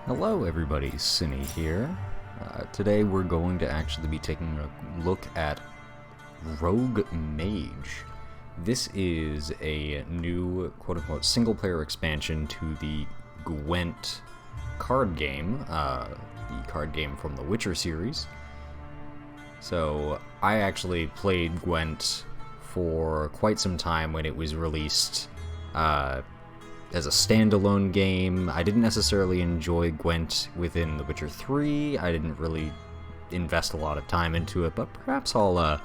Hello everybody, Sinny here. Today we're going to actually be taking a look at Rogue Mage. This is a new quote-unquote single-player expansion to the Gwent card game, the card game from the Witcher series. So I actually played Gwent for quite some time when it was released as a standalone game. I didn't necessarily enjoy Gwent within The Witcher 3. I didn't really invest a lot of time into it, but perhaps I'll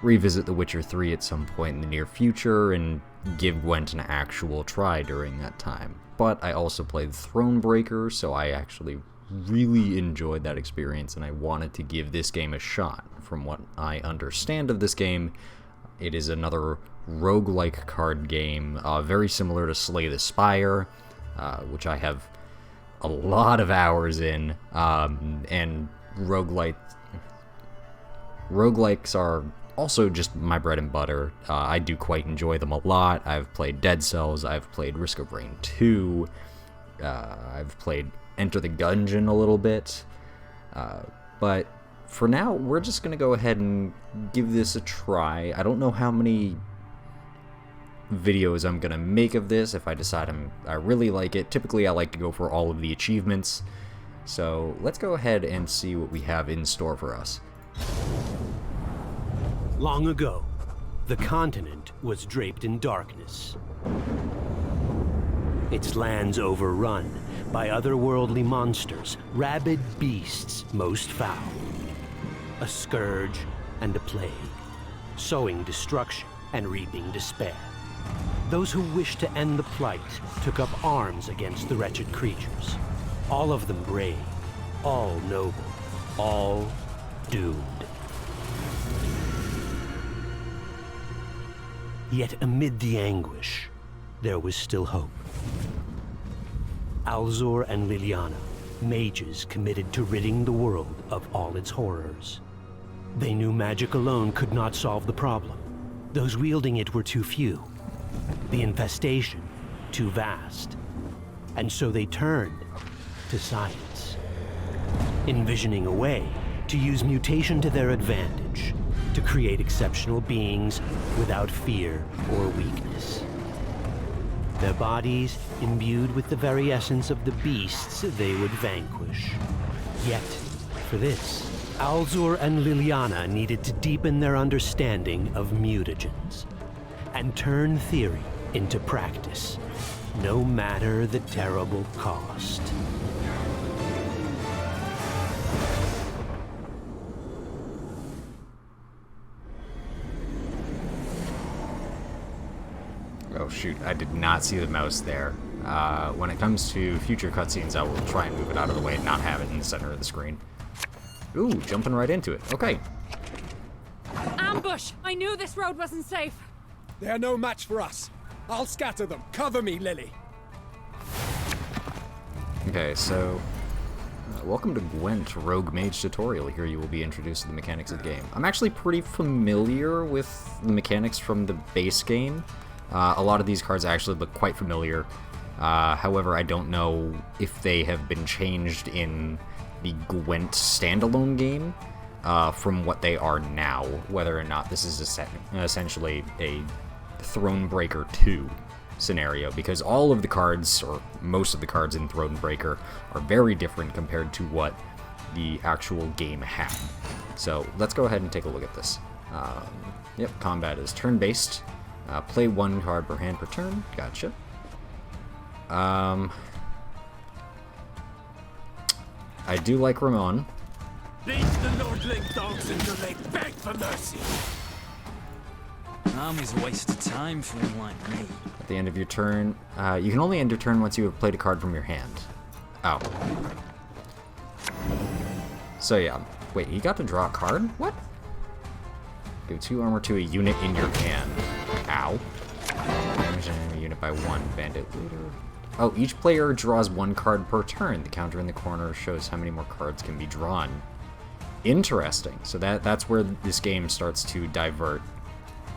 revisit The Witcher 3 at some point in the near future and give Gwent an actual try during that time. But I also played Thronebreaker, so I actually really enjoyed that experience, and I wanted to give this game a shot. From what I understand of this game, it is another roguelike card game, very similar to Slay the Spire, which I have a lot of hours in, and roguelikes are also just my bread and butter. I do quite enjoy them a lot. I've played Dead Cells, I've played Risk of Rain 2, I've played Enter the Gungeon a little bit, but for now, we're just going to go ahead and give this a try. I don't know how many videos I'm going to make of this if I decide I really like it. Typically, I like to go for all of the achievements. So let's go ahead and see what we have in store for us. Long ago, the continent was draped in darkness. Its lands overrun by otherworldly monsters, rabid beasts most foul. A scourge and a plague, sowing destruction and reaping despair. Those who wished to end the plight took up arms against the wretched creatures. All of them brave, all noble, all doomed. Yet amid the anguish, there was still hope. Alzor and Liliana, mages committed to ridding the world of all its horrors. They knew magic alone could not solve the problem. Those wielding it were too few. The infestation too vast. And so they turned to science, envisioning a way to use mutation to their advantage, to create exceptional beings without fear or weakness. Their bodies imbued with the very essence of the beasts they would vanquish. Yet, for this, Alzor and Liliana needed to deepen their understanding of mutagens and turn theory into practice, no matter the terrible cost. Oh shoot, I did not see the mouse there. When it comes to future cutscenes, I will try and move it out of the way and not have it in the center of the screen. Ooh, jumping right into it. Okay. Ambush! I knew this road wasn't safe. They're no match for us. I'll scatter them. Cover me, Lily. Okay, so welcome to Gwent Rogue Mage tutorial. Here you will be introduced to the mechanics of the game. I'm actually pretty familiar with the mechanics from the base game. A lot of these cards actually look quite familiar. However, I don't know if they have been changed in the Gwent standalone game from what they are now, whether or not this is essentially a Thronebreaker 2 scenario, because all of the cards, or most of the cards in Thronebreaker, are very different compared to what the actual game had. So let's go ahead and take a look at this. Yep, combat is turn-based. Play one card per hand per turn. Gotcha. I do like Ramon. Leave the lordling dogs until they beg for mercy. Army's a waste of time for one like me. At the end of your turn, you can only end your turn once you have played a card from your hand. Oh. So yeah, wait, you got to draw a card? What? Give 2 armor to a unit in your hand. Ow. Damage an enemy unit by 1. Bandit leader. Oh, each player draws 1 card per turn. The counter in the corner shows how many more cards can be drawn. Interesting. So that's where this game starts to divert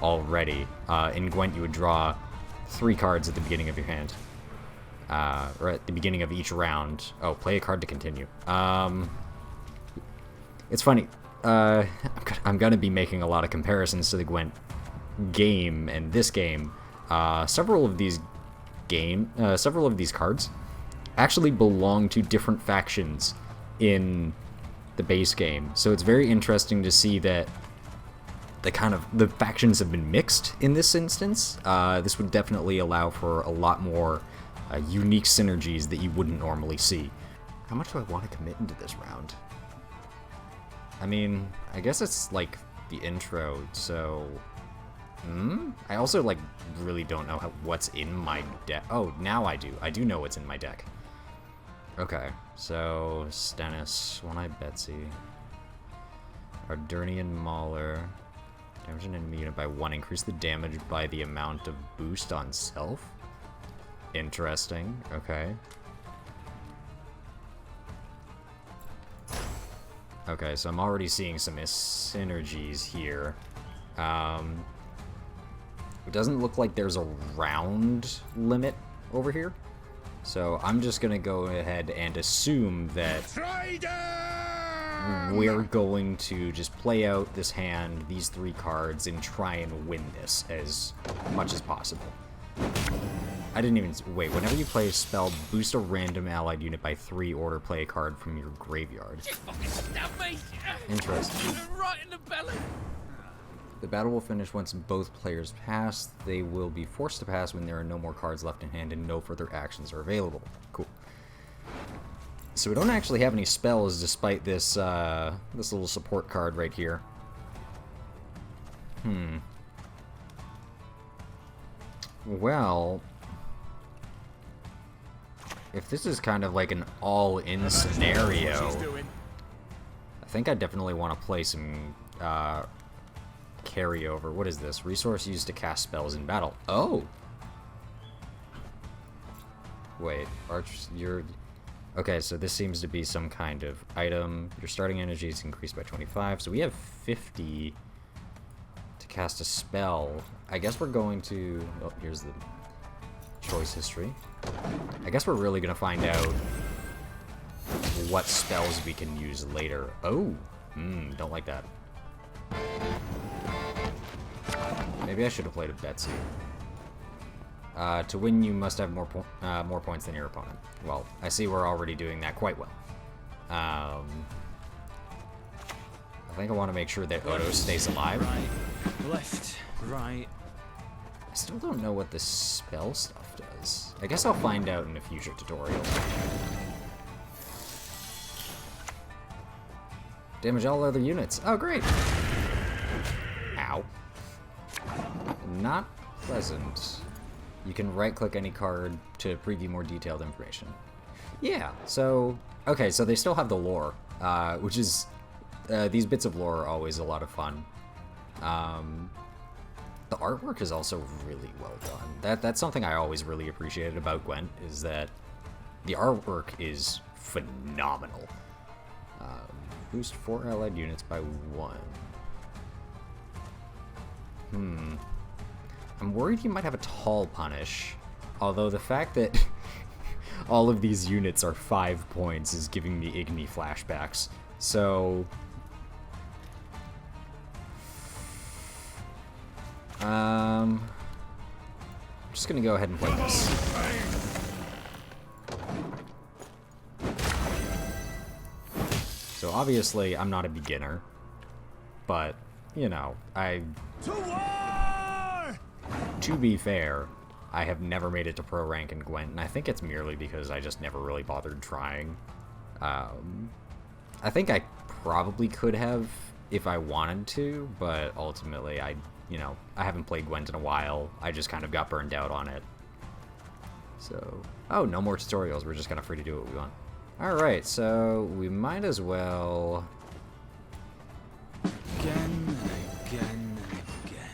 already. In Gwent, you would draw 3 cards at the beginning of your hand. or at the beginning of each round. Oh, play a card to continue. It's funny. I'm gonna be making a lot of comparisons to the Gwent game and this game. Several of these cards actually belong to different factions in the base game. So it's very interesting to see that the factions have been mixed in this instance. This would definitely allow for a lot more unique synergies that you wouldn't normally see. How much do I want to commit into this round? I mean, I guess it's like the intro, so... I also, like, really don't know what's in my deck. Oh, now I do. I do know what's in my deck. Okay, so Stennis, One-Eyed Betsy, Ardurnian Mauler, damage an enemy unit by 1, increase the damage by the amount of boost on self. Interesting, okay. Okay, so I'm already seeing some synergies here. It doesn't look like there's a round limit over here. So I'm just gonna go ahead and assume that we're going to just play out this hand, these 3 cards, and try and win this as much as possible. I didn't even... Wait, whenever you play a spell, boost a random allied unit by 3 or play a card from your graveyard. Interesting. Right in the belly. The battle will finish once both players pass. They will be forced to pass when there are no more cards left in hand and no further actions are available. Cool. So we don't actually have any spells despite this this little support card right here. Well, if this is kind of like an all-in scenario, I think I definitely want to play some carryover. What is this? Resource used to cast spells in battle. Oh! Wait, you're... Okay, so this seems to be some kind of item. Your starting energy is increased by 25, so we have 50 to cast a spell. I guess we're going to... Oh, here's the choice history. I guess we're really going to find out what spells we can use later. Oh! Don't like that. Maybe I should have played a Betsy. To win, you must have more points than your opponent. Well, I see we're already doing that quite well. I think I want to make sure that Odo stays alive. Right, left, right. I still don't know what this spell stuff does. I guess I'll find out in a future tutorial. Damage all other units. Oh, great! Ow. Not pleasant. You can right-click any card to preview more detailed information. Yeah, so... Okay, so they still have the lore, which is... these bits of lore are always a lot of fun. The artwork is also really well done. That's something I always really appreciated about Gwent, is that the artwork is phenomenal. Boost 4 allied units by 1. I'm worried you might have a tall punish, although the fact that all of these units are 5 points is giving me Igni flashbacks. So... I'm just gonna go ahead and play this. So obviously, I'm not a beginner, but, you know, to be fair, I have never made it to pro rank in Gwent, and I think it's merely because I just never really bothered trying. I think I probably could have if I wanted to, but ultimately I haven't played Gwent in a while. I just kind of got burned out on it. So, oh, no more tutorials. We're just kind of free to do what we want. Alright, so we might as well... Again, again, again.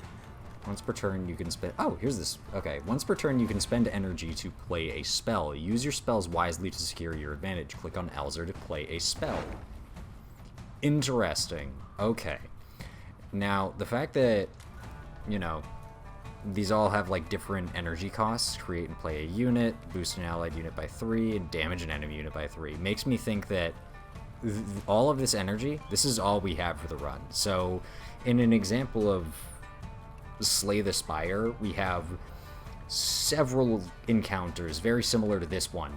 Once per turn, you can spend... Oh, here's this. Okay, once per turn, you can spend energy to play a spell. Use your spells wisely to secure your advantage. Click on Elzer to play a spell. Interesting. Okay. Now, the fact that, you know, these all have like different energy costs. Create and play a unit, boost an allied unit by 3, and damage an enemy unit by 3. Makes me think that all of this energy, this is all we have for the run. So in an example of Slay the Spire, we have several encounters very similar to this one,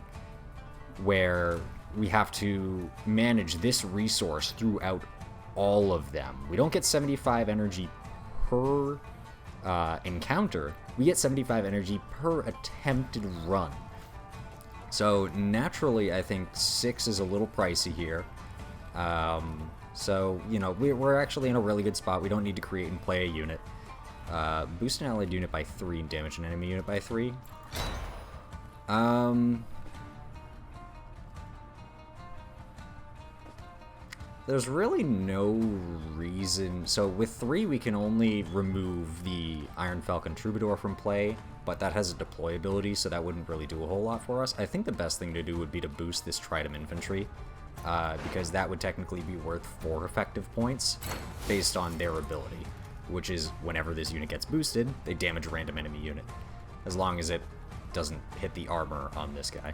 where we have to manage this resource throughout all of them. We don't get 75 energy per encounter, we get 75 energy per attempted run. So naturally, I think 6 is a little pricey here. So, you know, we're actually in a really good spot. We don't need to create and play a unit. Boost an allied unit by 3 and damage an enemy unit by 3. There's really no reason. So with 3, we can only remove the Iron Falcon Troubadour from play, but that has a deploy ability, so that wouldn't really do a whole lot for us. I think the best thing to do would be to boost this Tridem Infantry, because that would technically be worth 4 effective points based on their ability, which is whenever this unit gets boosted, they damage a random enemy unit, as long as it doesn't hit the armor on this guy.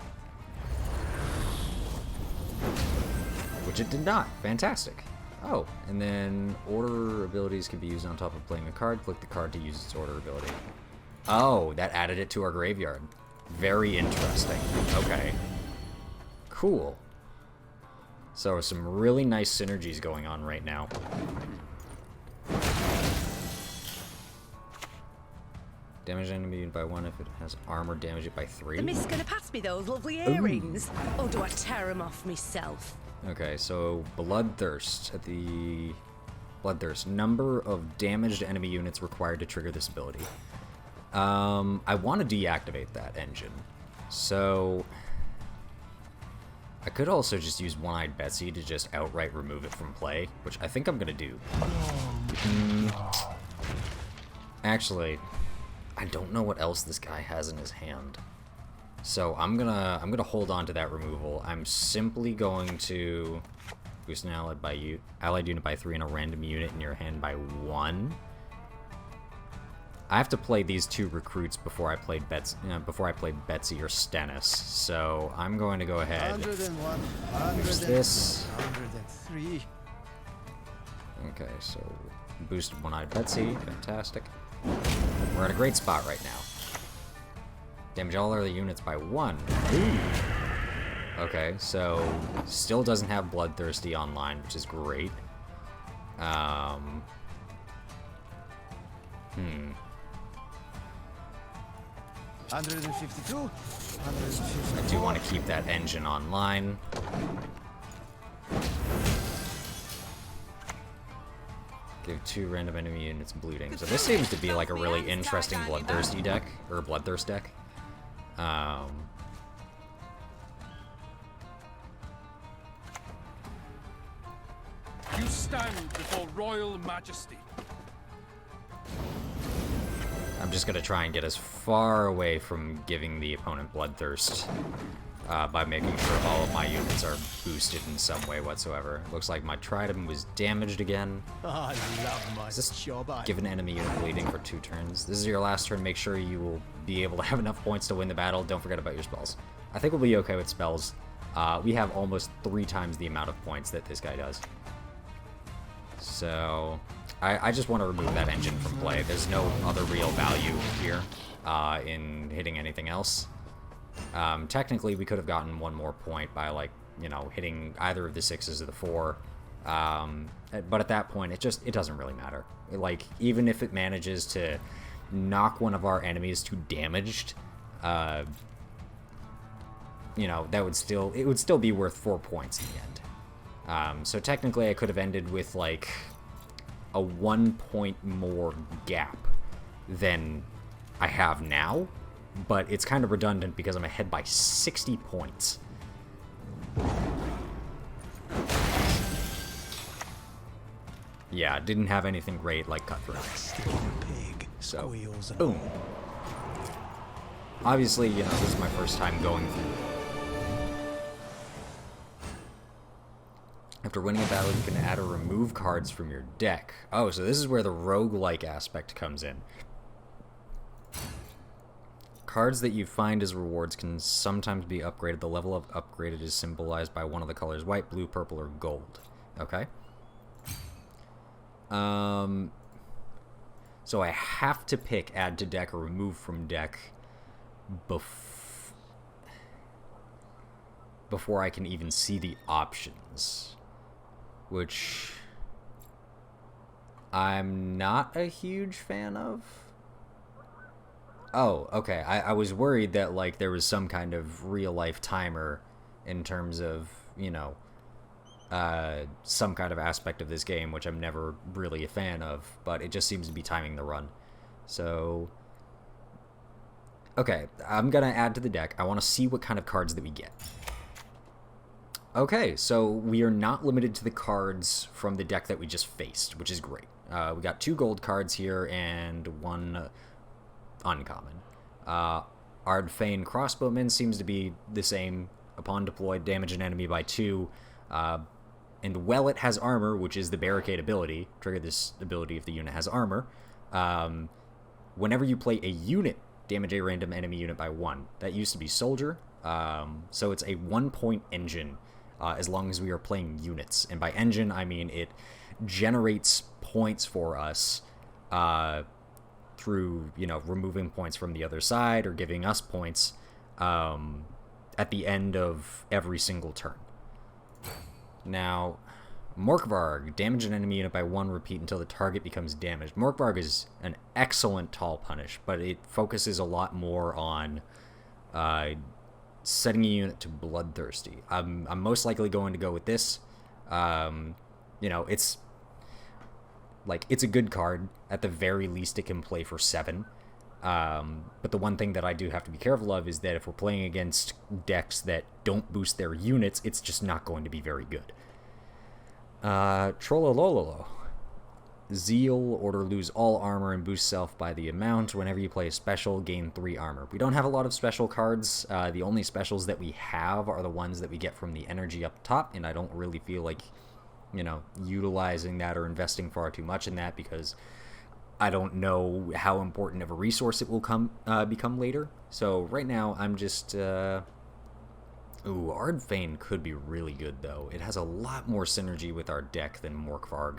Which it did not. Fantastic. Oh, and then order abilities can be used on top of playing a card. Click the card to use its order ability. Oh, that added it to our graveyard. Very interesting. Okay. Cool. So some really nice synergies going on right now. Damage enemy unit by 1 if it has armor, damage it by 3. The mist's gonna pass me those lovely earrings. Or do I tear them off myself? Okay, so Bloodthirst. At the Bloodthirst, number of damaged enemy units required to trigger this ability. I want to deactivate that engine. So I could also just use One-Eyed Betsy to just outright remove it from play, which I think I'm gonna do. Actually, I don't know what else this guy has in his hand. So I'm gonna hold on to that removal. I'm simply going to boost an allied unit by 3 and a random unit in your hand by 1. I have to play these 2 recruits before I played Betsy or Stennis. So I'm going to go ahead. 101, Use this. 103. Okay, so boost One-Eyed Betsy. Fantastic. We're in a great spot right now. Damage all other units by 1. Ooh. Okay, so still doesn't have Bloodthirsty online, which is great. 152. 150. I do want to keep that engine online. Give 2 random enemy units bleeding. So this seems to be like a really interesting Bloodthirsty deck, or Bloodthirst deck. You stand before royal majesty. I'm just gonna try and get as far away from giving the opponent Bloodthirst by making sure all of my units are boosted in some way whatsoever. Looks like my Tridem was damaged again. I love my Is this job. give an enemy unit bleeding for 2 turns? This is your last turn. Make sure you will be able to have enough points to win the battle. Don't forget about your spells. I think we'll be okay with spells. We have almost 3 times the amount of points that this guy does. So I just want to remove that engine from play. There's no other real value here in hitting anything else. Technically, we could have gotten 1 more point by, like, you know, hitting either of the 6s or the 4. But at that point, it doesn't really matter. Like, even if it manages to knock one of our enemies to damaged, you know, it would still be worth 4 points in the end. So technically, I could have ended with, like, a 1 point more gap than I have now, but it's kind of redundant because I'm ahead by 60 points. Yeah, didn't have anything great like Cutthroat. So, boom. Obviously, you know, this is my first time going through. After winning a battle, you can add or remove cards from your deck. Oh, so this is where the roguelike aspect comes in. Cards that you find as rewards can sometimes be upgraded. The level of upgraded is symbolized by one of the colors white, blue, purple, or gold. Okay. So I have to pick add to deck or remove from deck before I can even see the options, which I'm not a huge fan of. Oh, okay. I was worried that, like, there was some kind of real-life timer in terms of, you know, some kind of aspect of this game, which I'm never really a fan of, but it just seems to be timing the run. So, okay, I'm gonna add to the deck. I want to see what kind of cards that we get. Okay, so we are not limited to the cards from the deck that we just faced, which is great. We got 2 gold cards here and 1 uncommon. Ardfane Crossbowman seems to be the same. Upon deployed, damage an enemy by 2. And while it has armor, which is the barricade ability, trigger this ability if the unit has armor. Whenever you play a unit, damage a random enemy unit by 1. That used to be soldier. So it's a 1-point engine as long as we are playing units. And by engine, I mean it generates points for us through, you know, removing points from the other side or giving us points at the end of every single turn. Now, Morkvarg, damage an enemy unit by 1, repeat until the target becomes damaged. Morkvarg is an excellent tall punish, but it focuses a lot more on setting a unit to bloodthirsty. I'm most likely going to go with this. You know, it's a good card. At the very least, it can play for 7. But the one thing that I do have to be careful of is that if we're playing against decks that don't boost their units, it's just not going to be very good. Trollololo. Zeal, order lose all armor and boost self by the amount. Whenever you play a special, gain 3 armor. We don't have a lot of special cards. The only specials that we have are the ones that we get from the energy up top, and I don't really feel like, you know, utilizing that or investing far too much in that because I don't know how important of a resource it will become later. So right now, I'm just... Ooh, Ardfane could be really good, though. It has a lot more synergy with our deck than Morkvarg.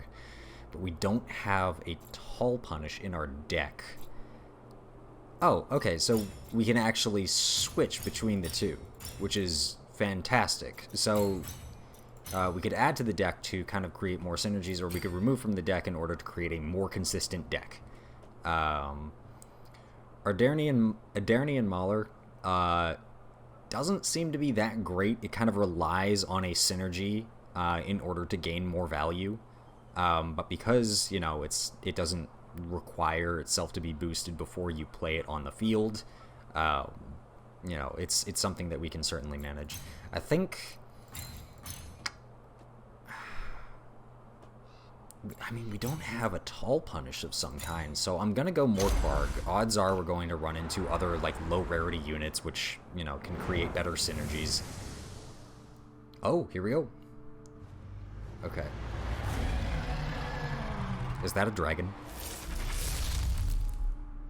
But we don't have a tall punish in our deck. Oh, okay, so we can actually switch between the two, which is fantastic. So we could add to the deck to kind of create more synergies, or we could remove from the deck in order to create a more consistent deck. Adarnian Mauler doesn't seem to be that great. It kind of relies on a synergy in order to gain more value. But because, you know, it doesn't require itself to be boosted before you play it on the field, you know, it's something that we can certainly manage. I think... I mean, we don't have a tall punish of some kind, so I'm gonna go Morkvarg. Odds are we're going to run into other, like, low-rarity units, which, you know, can create better synergies. Oh, here we go. Okay. Is that a dragon?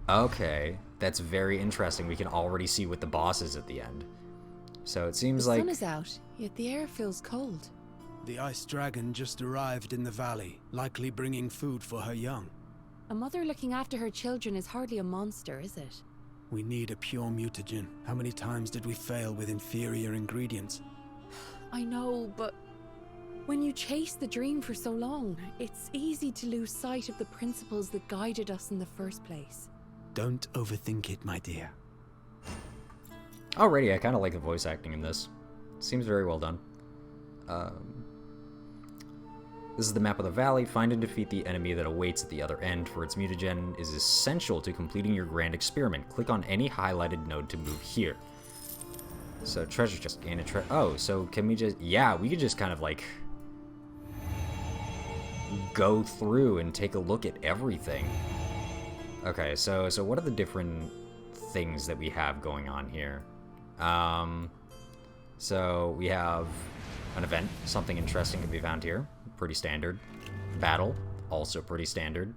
Okay, that's very interesting. We can already see what the boss is at the end. So it seems like... The sun is out, yet the air feels cold. The ice dragon just arrived in the valley, likely bringing food for her young. A mother looking after her children is hardly a monster, is it? We need a pure mutagen. How many times did we fail with inferior ingredients? I know, but when you chase the dream for so long, it's easy to lose sight of the principles that guided us in the first place. Don't overthink it, my dear. Alrighty, I kind of like the voice acting in this. Seems very well done. This is the map of the valley. Find and defeat the enemy that awaits at the other end. For its mutagen is essential to completing your grand experiment. Click on any highlighted node to move here. So treasure chest, gain a oh, so can we just... Yeah, we could just kind of like... go through and take a look at everything. Okay, so what are the different things that we have going on here? So we have an event. Something interesting can be found here. Pretty standard. Battle, also pretty standard.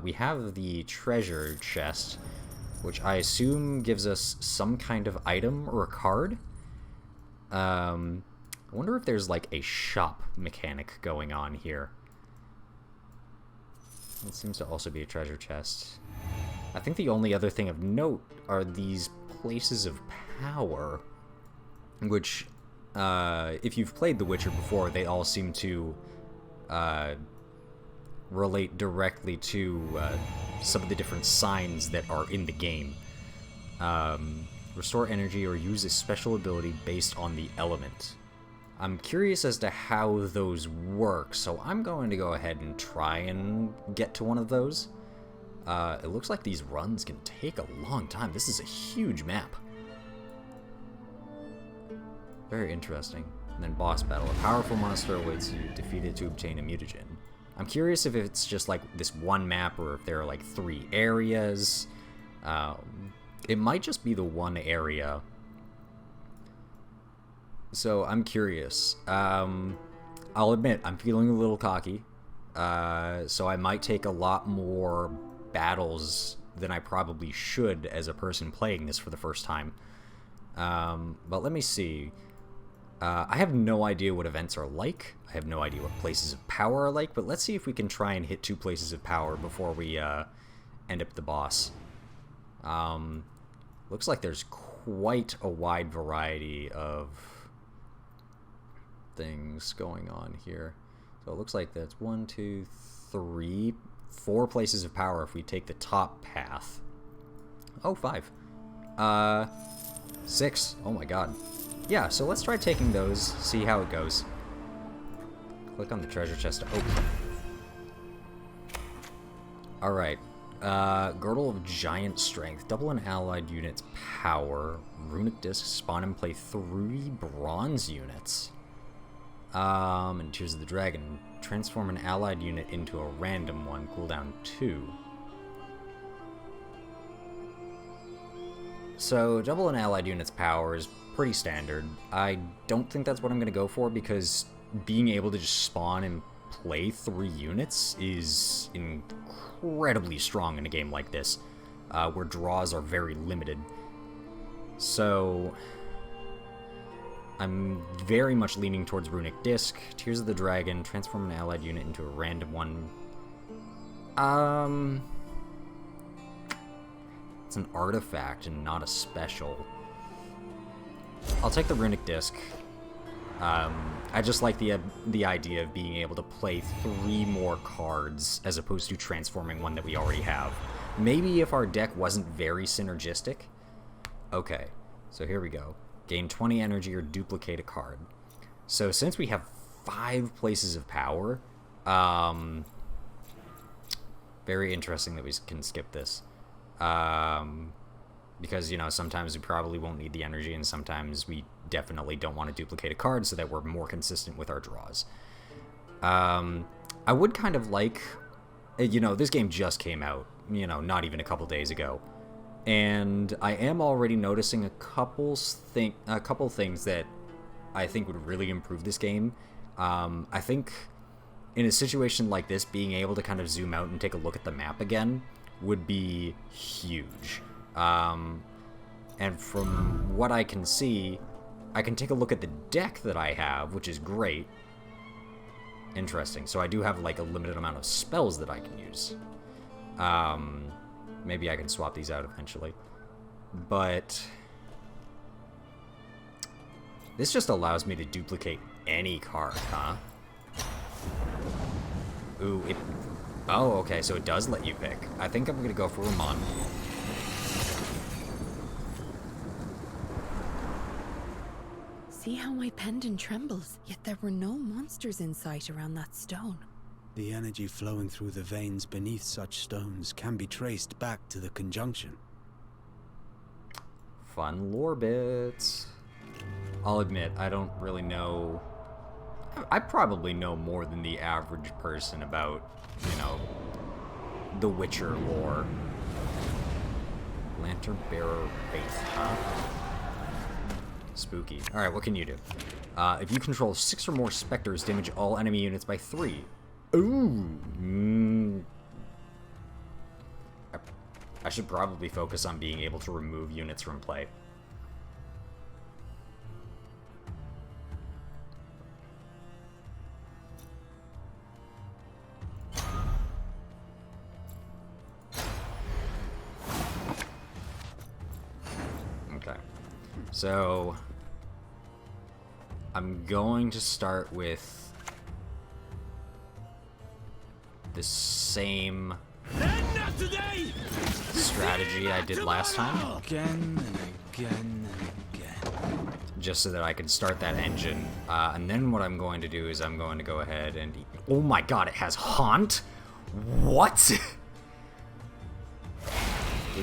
We have the treasure chest, which I assume gives us some kind of item or a card. I wonder if there's like a shop mechanic going on here. It seems to also be a treasure chest. I think the only other thing of note are these places of power, which, if you've played The Witcher before, they all seem to relate directly to some of the different signs that are in the game. Restore energy or use a special ability based on the element. I'm curious as to how those work, so I'm going to go ahead and try and get to one of those. It looks like these runs can take a long time. This is a huge map. Very interesting. And then boss battle. A powerful monster awaits you. Defeat it to obtain a mutagen. I'm curious if it's just like this one map or if there are like 3 areas. It might just be the one area. So I'm curious. I'll admit, I'm feeling a little cocky. So I might take a lot more battles than I probably should as a person playing this for the first time. But let me see. I have no idea what events are like. I have no idea what places of power are like, but let's see if we can try and hit 2 places of power before we end up the boss. Looks like there's quite a wide variety of things going on here. So it looks like that's 1, 2, 3, 4 places of power if we take the top path. Oh, 5. 6. Oh my god. Yeah, so let's try taking those, see how it goes. Click on the treasure chest to open. Alright. Girdle of Giant Strength. Double an allied unit's power. Runic Disc. Spawn and play 3 bronze units. And Tears of the Dragon. Transform an allied unit into a random one. Cooldown 2. So, double an allied unit's power is pretty standard. I don't think that's what I'm going to go for because being able to just spawn and play 3 units is incredibly strong in a game like this, where draws are very limited. So, I'm very much leaning towards Runic Disc. Tears of the Dragon, transform an allied unit into a random one. It's an artifact and not a special. I'll take the Runic Disc. I just like the idea of being able to play 3 more cards as opposed to transforming one that we already have. Maybe if our deck wasn't very synergistic. Okay, so here we go. Gain 20 energy or duplicate a card. So since we have 5 places of power, very interesting that we can skip this. Because, you know, sometimes we probably won't need the energy, and sometimes we definitely don't want to duplicate a card so that we're more consistent with our draws. I would kind of like, you know, this game just came out, you know, not even a couple days ago, and I am already noticing a couple things that I think would really improve this game. I think in a situation like this, being able to kind of zoom out and take a look at the map again would be huge. And from what I can see, I can take a look at the deck that I have, which is great. Interesting. So I do have like a limited amount of spells that I can use. Maybe I can swap these out eventually. But this just allows me to duplicate any card, huh? Ooh, it... Oh, okay, so it does let you pick. I think I'm gonna go for Ramon. See how my pendant trembles? Yet there were no monsters in sight around that stone. The energy flowing through the veins beneath such stones can be traced back to the conjunction. Fun lore bits. I'll admit, I don't really know... I probably know more than the average person about, you know, the Witcher lore. Lantern Bearer Wraith, huh? Spooky. Alright, what can you do? If you control 6 or more specters, damage all enemy units by 3. Ooh! I should probably focus on being able to remove units from play. Okay. So I'm going to start with the same strategy I did last time. Again and again and again. Just so that I can start that engine. And then what I'm going to do is I'm going to go ahead and... Oh my god, it has Haunt? What?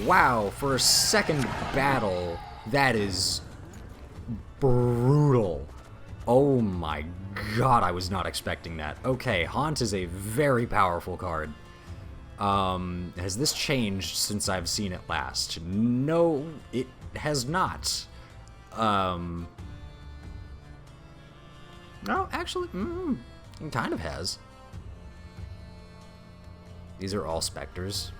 Wow, for a second battle, that is brutal. Oh my god, I was not expecting that. Okay, Haunt is a very powerful card. Has this changed since I've seen it last? No, it has not. No, actually, it kind of has. These are all specters.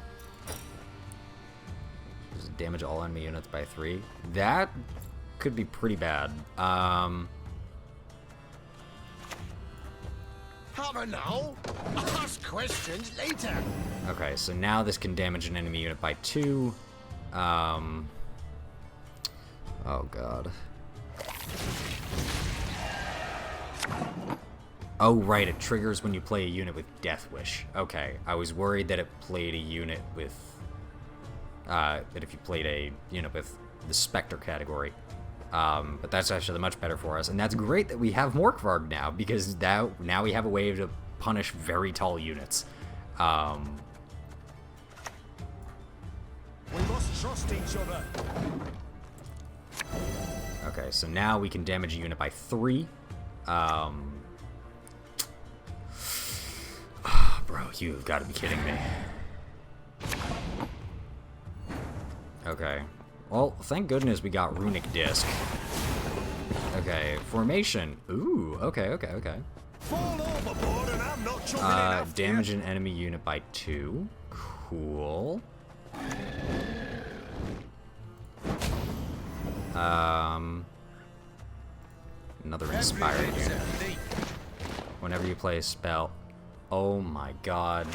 Just damage all enemy units by 3. That could be pretty bad. Have a now. Ask questions later. Okay, so now this can damage an enemy unit by 2. Oh god. Oh right, it triggers when you play a unit with Death Wish. Okay, I was worried that it played a unit with... that if you played a unit with the Spectre category. But that's actually much better for us, and that's great that we have Morkvarg now, because now we have a way to punish very tall units. We must trust each other. Okay, so now we can damage a unit by 3. Bro, you've got to be kidding me. Okay. Well, thank goodness we got Runic Disc. Okay, formation. Ooh, okay. Fall overboard and I'm not jumping in after you. Damage an enemy unit by 2. Cool. Another inspired unit. Whenever you play a spell. Oh my god.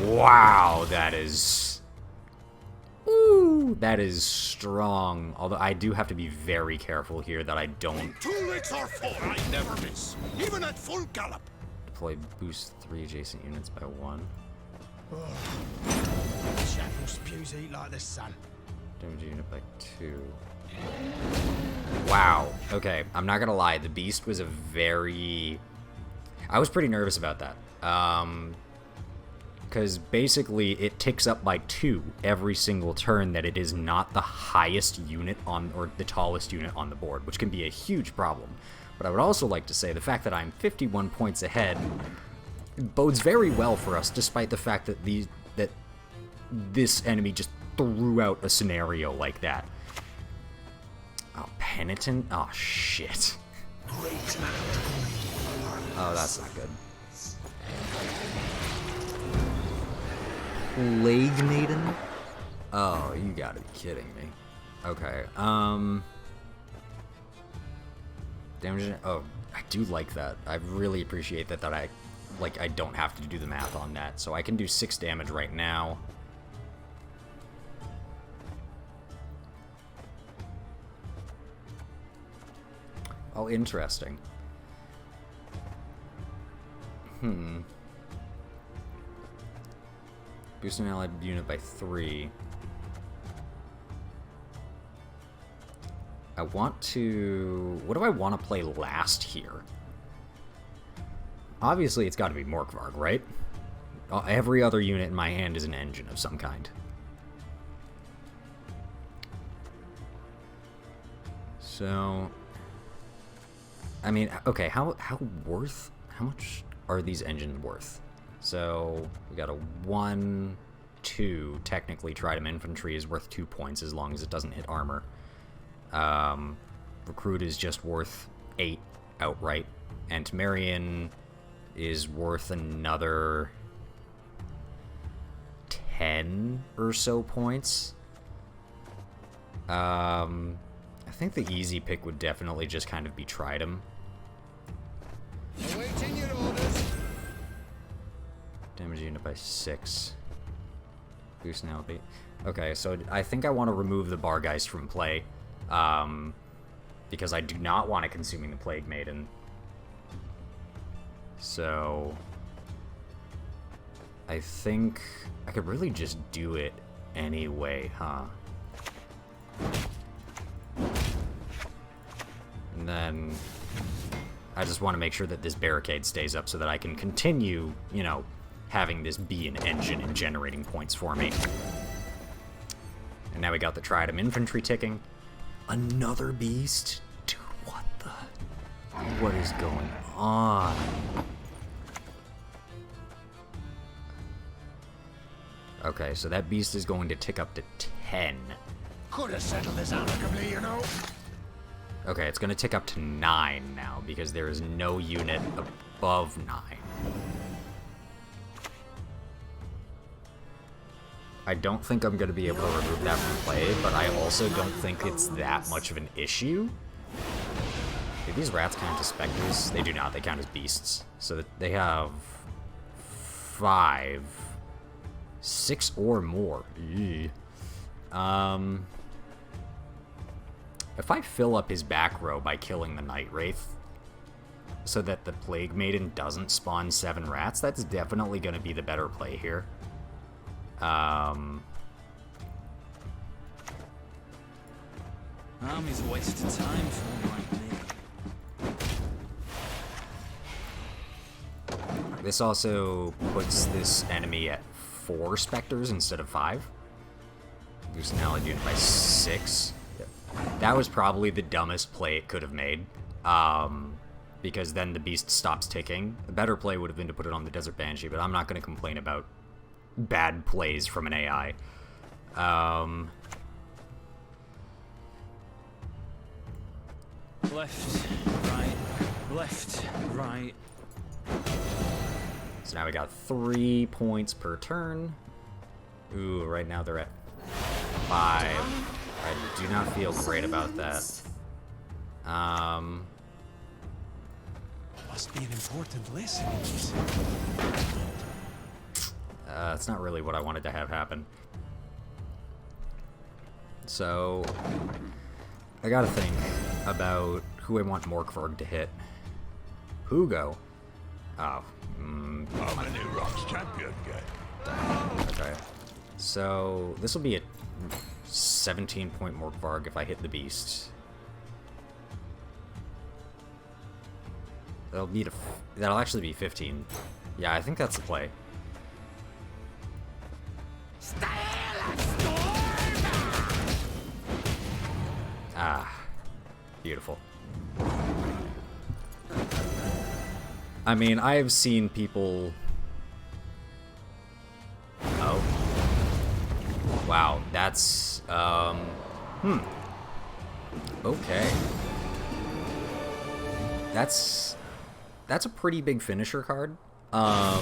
Wow, that is... Ooh, that is strong. Although I do have to be very careful here that I don't... 2 licks or 4, I never miss. Even at full gallop. Deploy boost 3 adjacent units by 1. Chapel spews eat like the sun. Damage unit by 2. Wow. Okay, I'm not gonna lie. The beast was a very... I was pretty nervous about that. Because basically it ticks up by 2 every single turn that it is not the highest unit on, or the tallest unit on the board, which can be a huge problem. But I would also like to say the fact that I'm 51 points ahead bodes very well for us, despite the fact that this enemy just threw out a scenario like that. Oh, Penitent? Oh, shit. Oh, that's not good. Plague Maiden? Oh, you gotta be kidding me. Okay, damage... Oh, I do like that. I really appreciate that I don't have to do the math on that. So I can do 6 damage right now. Oh, interesting. Boost an allied unit by 3. I want to... What do I want to play last here? Obviously, it's got to be Morkvarg, right? Every other unit in my hand is an engine of some kind. So... I mean, okay, how much are these engines worth? So, we got a 1, 2, technically Trident Infantry is worth 2 points as long as it doesn't hit armor. Recruit is just worth 8 outright, and Temerian is worth another... 10 or so points. I think the easy pick would definitely just kind of be Tridem. Awaiting your orders. Damage unit by 6. Boost now. Okay, so I think I want to remove the Bargeist from play. Because I do not want it consuming the Plague Maiden. So I think I could really just do it anyway, huh? And then I just want to make sure that this barricade stays up so that I can continue, you know, having this be an engine and generating points for me. And now we got the Tridem infantry ticking. Another beast? Dude, what the... What is going on? Okay, so that beast is going to tick up to 10. Could have settled this amicably, you know. Okay, it's going to tick up to 9 now, because there is no unit above 9. I don't think I'm going to be able to remove that from play, but I also don't think it's that much of an issue. Do these rats count as specters? They do not. They count as beasts. So they have 5, 6 or more. Ew. If I fill up his back row by killing the Night Wraith, so that the Plague Maiden doesn't spawn 7 rats, that's definitely going to be the better play here. Army's a waste of time for like me. This also puts this enemy at 4 specters instead of 5. Boost an allied unit by 6. That was probably the dumbest play it could have made, because then the beast stops ticking. A better play would have been to put it on the Desert Banshee, but I'm not going to complain about bad plays from an AI. Left, right. So now we got 3 points per turn. Ooh, right now they're at 5. I do not feel great about that. Must be an important lesson. That's not really what I wanted to have happen. So I gotta think about who I want Morkvarg to hit. Hugo. Oh. I'm a new Rocks champion, guy. Okay. So this will be a 17-point Morkvarg if I hit the beast. That'll actually be 15. Yeah, I think that's the play. Ah, beautiful. I mean, I have seen people... Oh. Wow, that's, okay. That's a pretty big finisher card. I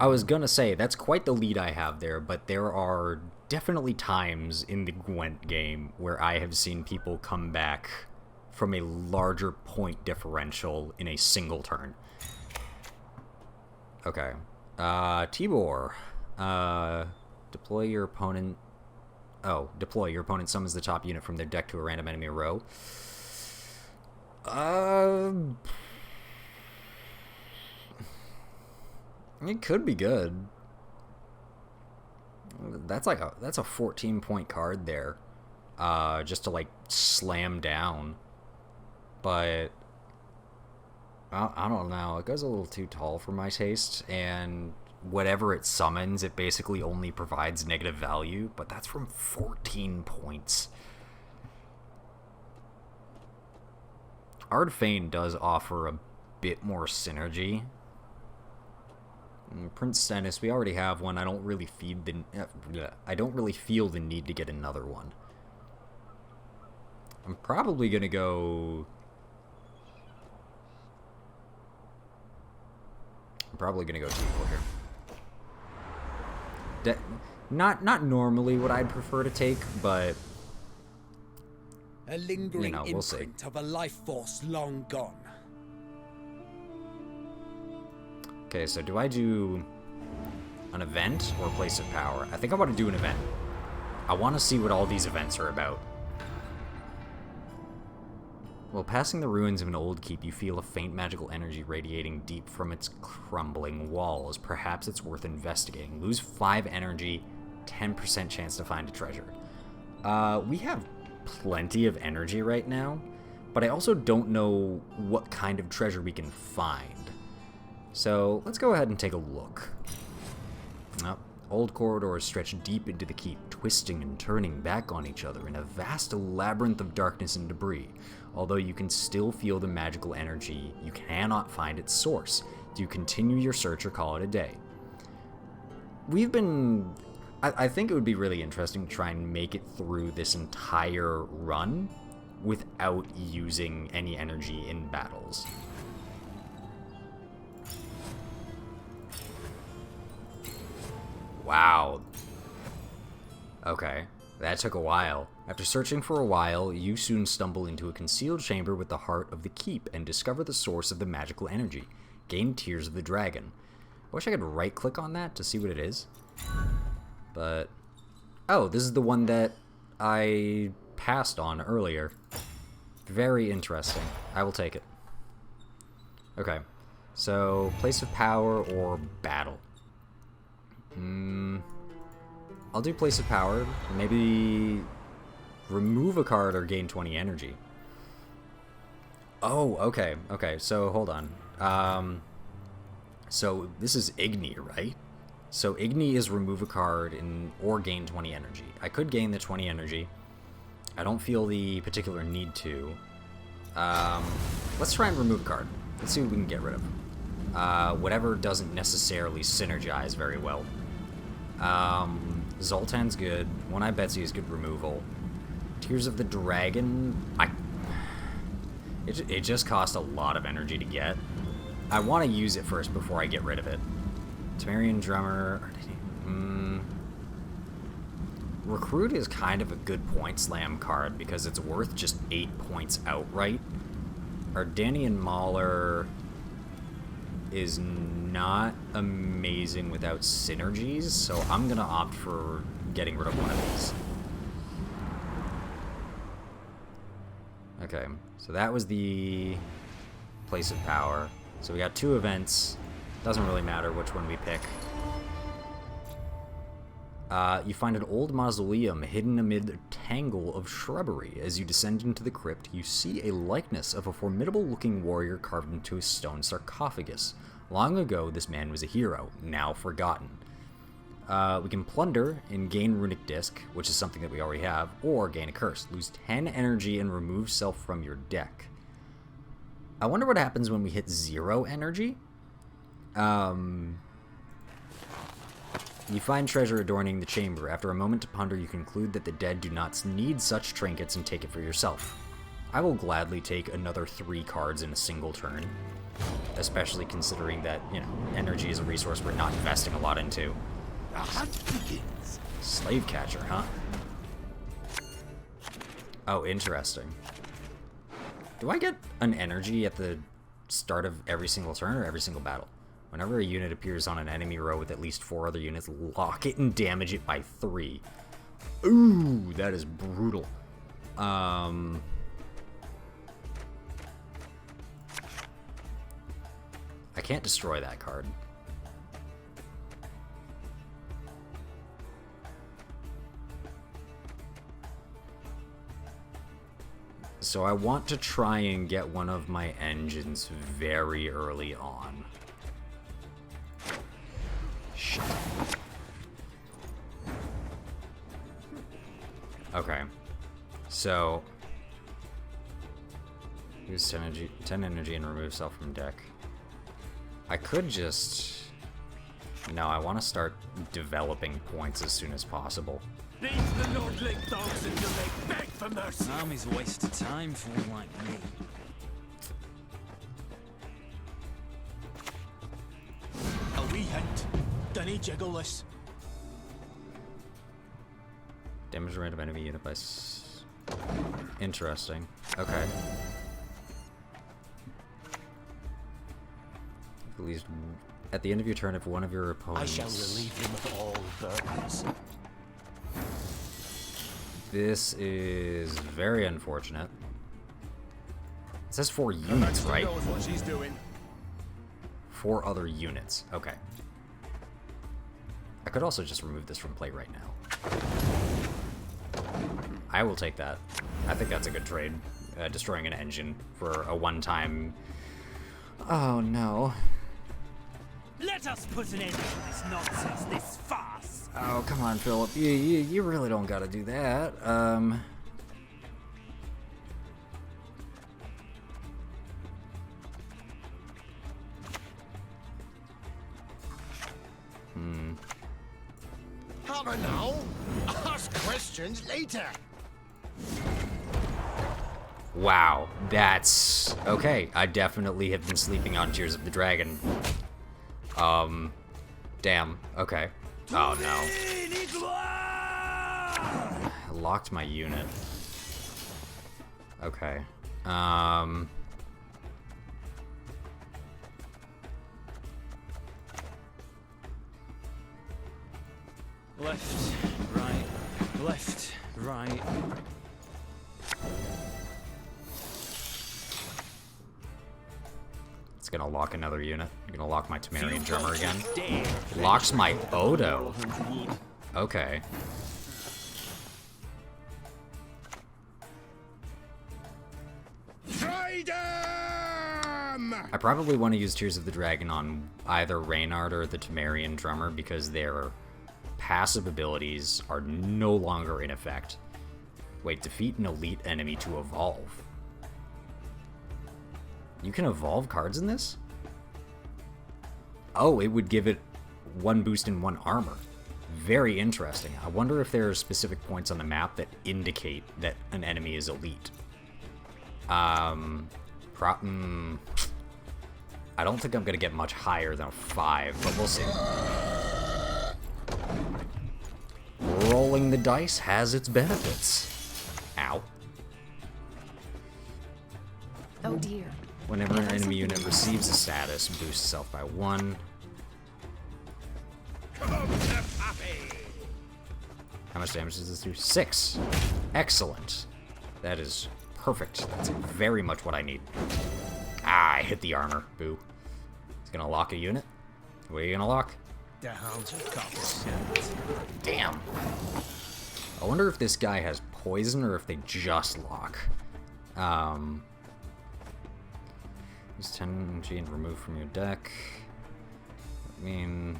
was gonna say, that's quite the lead I have there, but there are definitely times in the Gwent game where I have seen people come back from a larger point differential in a single turn. Okay. Tibor. Deploy your opponent... Oh, deploy. Your opponent summons the top unit from their deck to a random enemy row. It could be good. That's a 14-point card there. Just to, like, slam down. But I don't know. It goes a little too tall for my taste, and whatever it summons, it basically only provides negative value, but that's from 14 points. Ardfane does offer a bit more synergy. Prince Stennis, we already have one. I don't really feel the need to get another one. I'm probably gonna go... Tibor here. Not normally what I'd prefer to take, but A lingering we'll see. imprint of a life force long gone. Okay, so do I do an event or a place of power? I think I want to do an event. I want to see what all these events are about. While passing the ruins of an old keep, you feel a faint magical energy radiating deep from its crumbling walls. Perhaps it's worth investigating. Lose 5 energy, 10% chance to find a treasure. We have plenty of energy right now, but I also don't know what kind of treasure we can find. So let's go ahead and take a look. Oh, old corridors stretch deep into the keep, twisting and turning back on each other in a vast labyrinth of darkness and debris. Although you can still feel the magical energy, you cannot find its source. Do you continue your search or call it a day? I think it would be really interesting to try and make it through this entire run without using any energy in battles. Wow. Okay, that took a while. After searching for a while, you soon stumble into a concealed chamber with the heart of the keep and discover the source of the magical energy. Gain Tears of the Dragon. I wish I could right-click on that to see what it is. But... oh, this is the one that I passed on earlier. Very interesting. I will take it. Okay, so place of power or battle. I'll do place of power. Maybe remove a card or gain 20 energy. Oh, okay. Okay, so hold on. So this is Igni, right? So Igni is remove a card or gain 20 energy. I could gain the 20 energy. I don't feel the particular need to. Let's try and remove a card. Let's see what we can get rid of. Whatever doesn't necessarily synergize very well. Zoltan's good. One-Eye Betsy is good removal. Tears of the Dragon, it just costs a lot of energy to get. I want to use it first before I get rid of it. Temerian Drummer. Recruit is kind of a good point slam card because it's worth just 8 points outright. Ardanian Mauler is not amazing without synergies, so I'm gonna opt for getting rid of one of these. Okay, so that was the place of power. So we got 2 events. Doesn't really matter which one we pick. You find an old mausoleum hidden amid a tangle of shrubbery. As you descend into the crypt, you see a likeness of a formidable-looking warrior carved into a stone sarcophagus. Long ago, this man was a hero, now forgotten. We can plunder and gain Runic Disc, which is something that we already have, or gain a curse. Lose 10 energy and remove self from your deck. I wonder what happens when we hit 0 energy. You find treasure adorning the chamber. After a moment to ponder, you conclude that the dead do not need such trinkets and take it for yourself. I will gladly take another 3 cards in a single turn, especially considering that, energy is a resource we're not investing a lot into. The hunt begins. Slave catcher, huh? Oh, interesting. Do I get an energy at the start of every single turn or every single battle? Whenever a unit appears on an enemy row with at least 4 other units, lock it and damage it by 3. Ooh, that is brutal. I can't destroy that card. So I want to try and get one of my engines very early on. Shit. Okay. So use 10 energy and remove self from deck. I could just... no, I want to start developing points as soon as possible. Leave the lordling dogs until they beg for mercy. Army's a waste of time for one like me. A wee hint. Dinny jiggle this. Damage random enemy unit by... Interesting. Okay. At least at the end of your turn, if one of your opponents... I shall relieve them of all burdens. This is very unfortunate. It says 4 units, right? Knows what she's doing. 4 other units. Okay. I could also just remove this from play right now. I will take that. I think that's a good trade. Destroying an engine for a one-time... Oh, no. Let us put an end to this nonsense, this farce. Oh, come on, Philip. You really don't gotta do that. Hammer now. Ask questions later. Wow, that's... Okay, I definitely have been sleeping on Tears of the Dragon. Damn, okay. Oh no. I locked my unit. Okay. Left, right, left, right. It's gonna lock another unit. I'm gonna lock my Temerian drummer again. Locks my Odo. Okay. Try them! I probably want to use Tears of the Dragon on either Reynard or the Temerian drummer because their passive abilities are no longer in effect. Wait, defeat an elite enemy to evolve. You can evolve cards in this? Oh, it would give it 1 boost and 1 armor. Very interesting. I wonder if there are specific points on the map that indicate that an enemy is elite. I don't think I'm gonna get much higher than a 5, but we'll see. Rolling the dice has its benefits. Ow. Oh dear. Whenever an enemy unit receives a status, boosts itself by 1. How much damage does this do? 6. Excellent. That is perfect. That's very much what I need. Ah, I hit the armor. Boo. It's gonna lock a unit. What are you gonna lock? The hounds have got Damn. I wonder if this guy has poison or if they just lock. Use 10 energy and remove from your deck. I mean...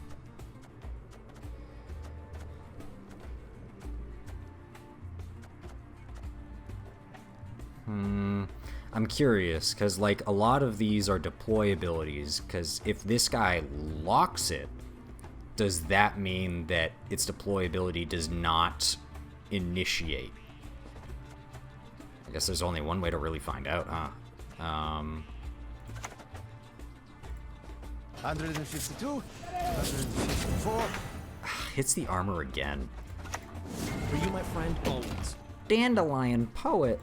I'm curious, because, like, a lot of these are deploy abilities, because if this guy locks it, does that mean that its deploy ability does not initiate? I guess there's only one way to really find out, huh? 152, 154. Hits the armor again. For you, my friend, always. Dandelion Poet.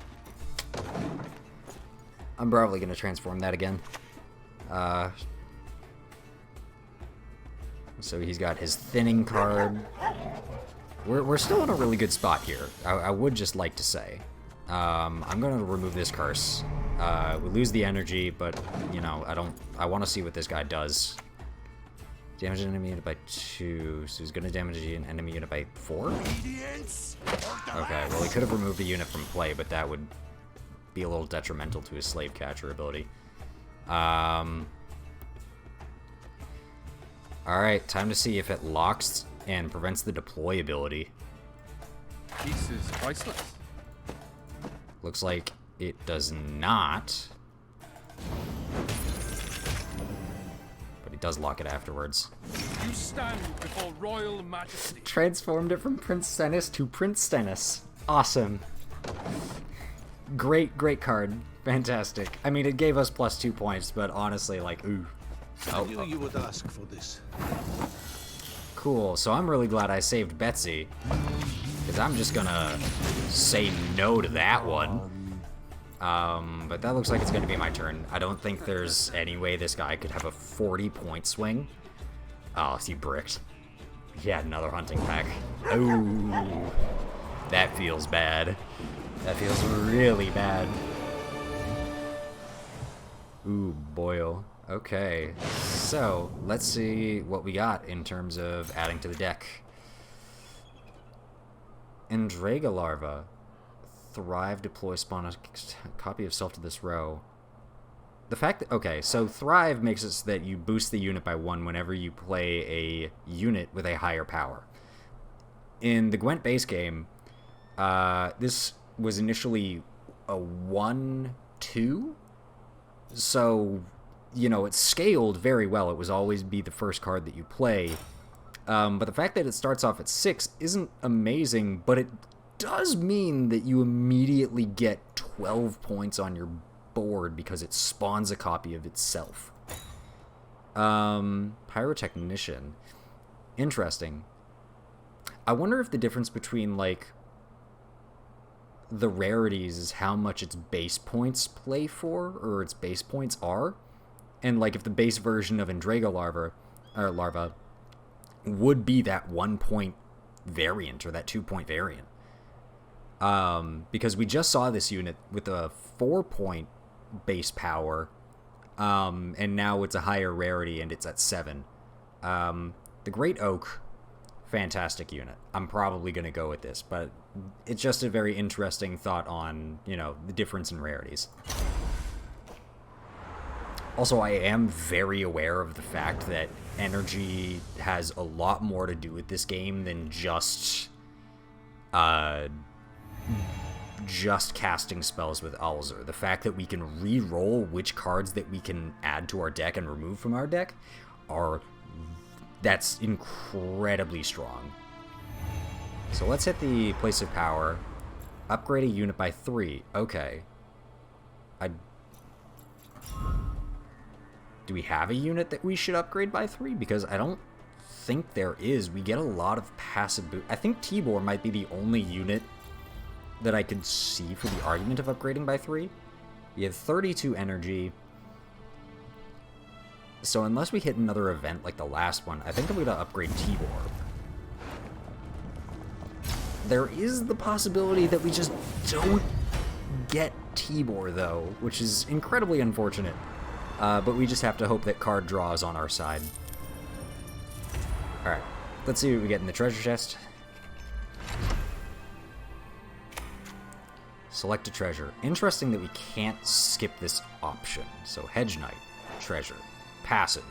I'm probably gonna transform that again. So he's got his thinning card. We're still in a really good spot here. I would just like to say. I'm gonna remove this curse. We lose the energy, but you know, I want to see what this guy does. Damage an enemy unit by 2, so he's gonna damage an enemy unit by 4? Okay, well he could have removed a unit from play, but that would be a little detrimental to his slave catcher ability. Alright, time to see if it locks and prevents the deploy ability. This is priceless. Looks like it does not. But it does lock it afterwards. You stand before royal majesty. Transformed it from Prince Stennis to Prince Stennis. Awesome. Great, great card. Fantastic. I mean, it gave us +2 points, but honestly, like, ooh. I knew you would ask for this. Cool. So I'm really glad I saved Betsy. Because I'm just gonna say no to that one. But that looks like it's gonna be my turn. I don't think there's any way this guy could have a 40-point swing. Oh, he bricked. He had another hunting pack. Oh, that feels bad. That feels really bad. Ooh, boyo. Okay, so let's see what we got in terms of adding to the deck. Andraga larva. Thrive, deploy, spawn a copy of self to this row. The fact that, okay, so Thrive makes it so that you boost the unit by 1 whenever you play a unit with a higher power. In the Gwent base game, this was initially a 1/2, so, you know, it scaled very well. It was always be the first card that you play. But the fact that it starts off at 6 isn't amazing, but it does mean that you immediately get 12 points on your board because it spawns a copy of itself. Pyrotechnician. Interesting. I wonder if the difference between, like, the rarities is how much its base points play for, or its base points are. And, like, if the base version of Andraga larva would be that 1-point variant, or that 2-point variant. Because we just saw this unit with a 4-point base power, and now it's a higher rarity and it's at 7. The Great Oak, fantastic unit. I'm probably going to go with this, but it's just a very interesting thought on, you know, the difference in rarities. Also, I am very aware of the fact that energy has a lot more to do with this game than just casting spells with Alzur. The fact that we can re-roll which cards that we can add to our deck and remove from our deck that's incredibly strong. So let's hit the place of power. Upgrade a unit by 3. Okay. Do we have a unit that we should upgrade by 3? Because I don't think there is. We get a lot of passive boot. I think Tibor might be the only unit that I could see for the argument of upgrading by 3. We have 32 energy. So unless we hit another event like the last one, I think I'm going to upgrade Tibor. There is the possibility that we just don't get Tibor, though, which is incredibly unfortunate. But we just have to hope that card draw is on our side. Alright, let's see what we get in the treasure chest. Select a treasure. Interesting that we can't skip this option. So Hedge Knight, treasure, passive.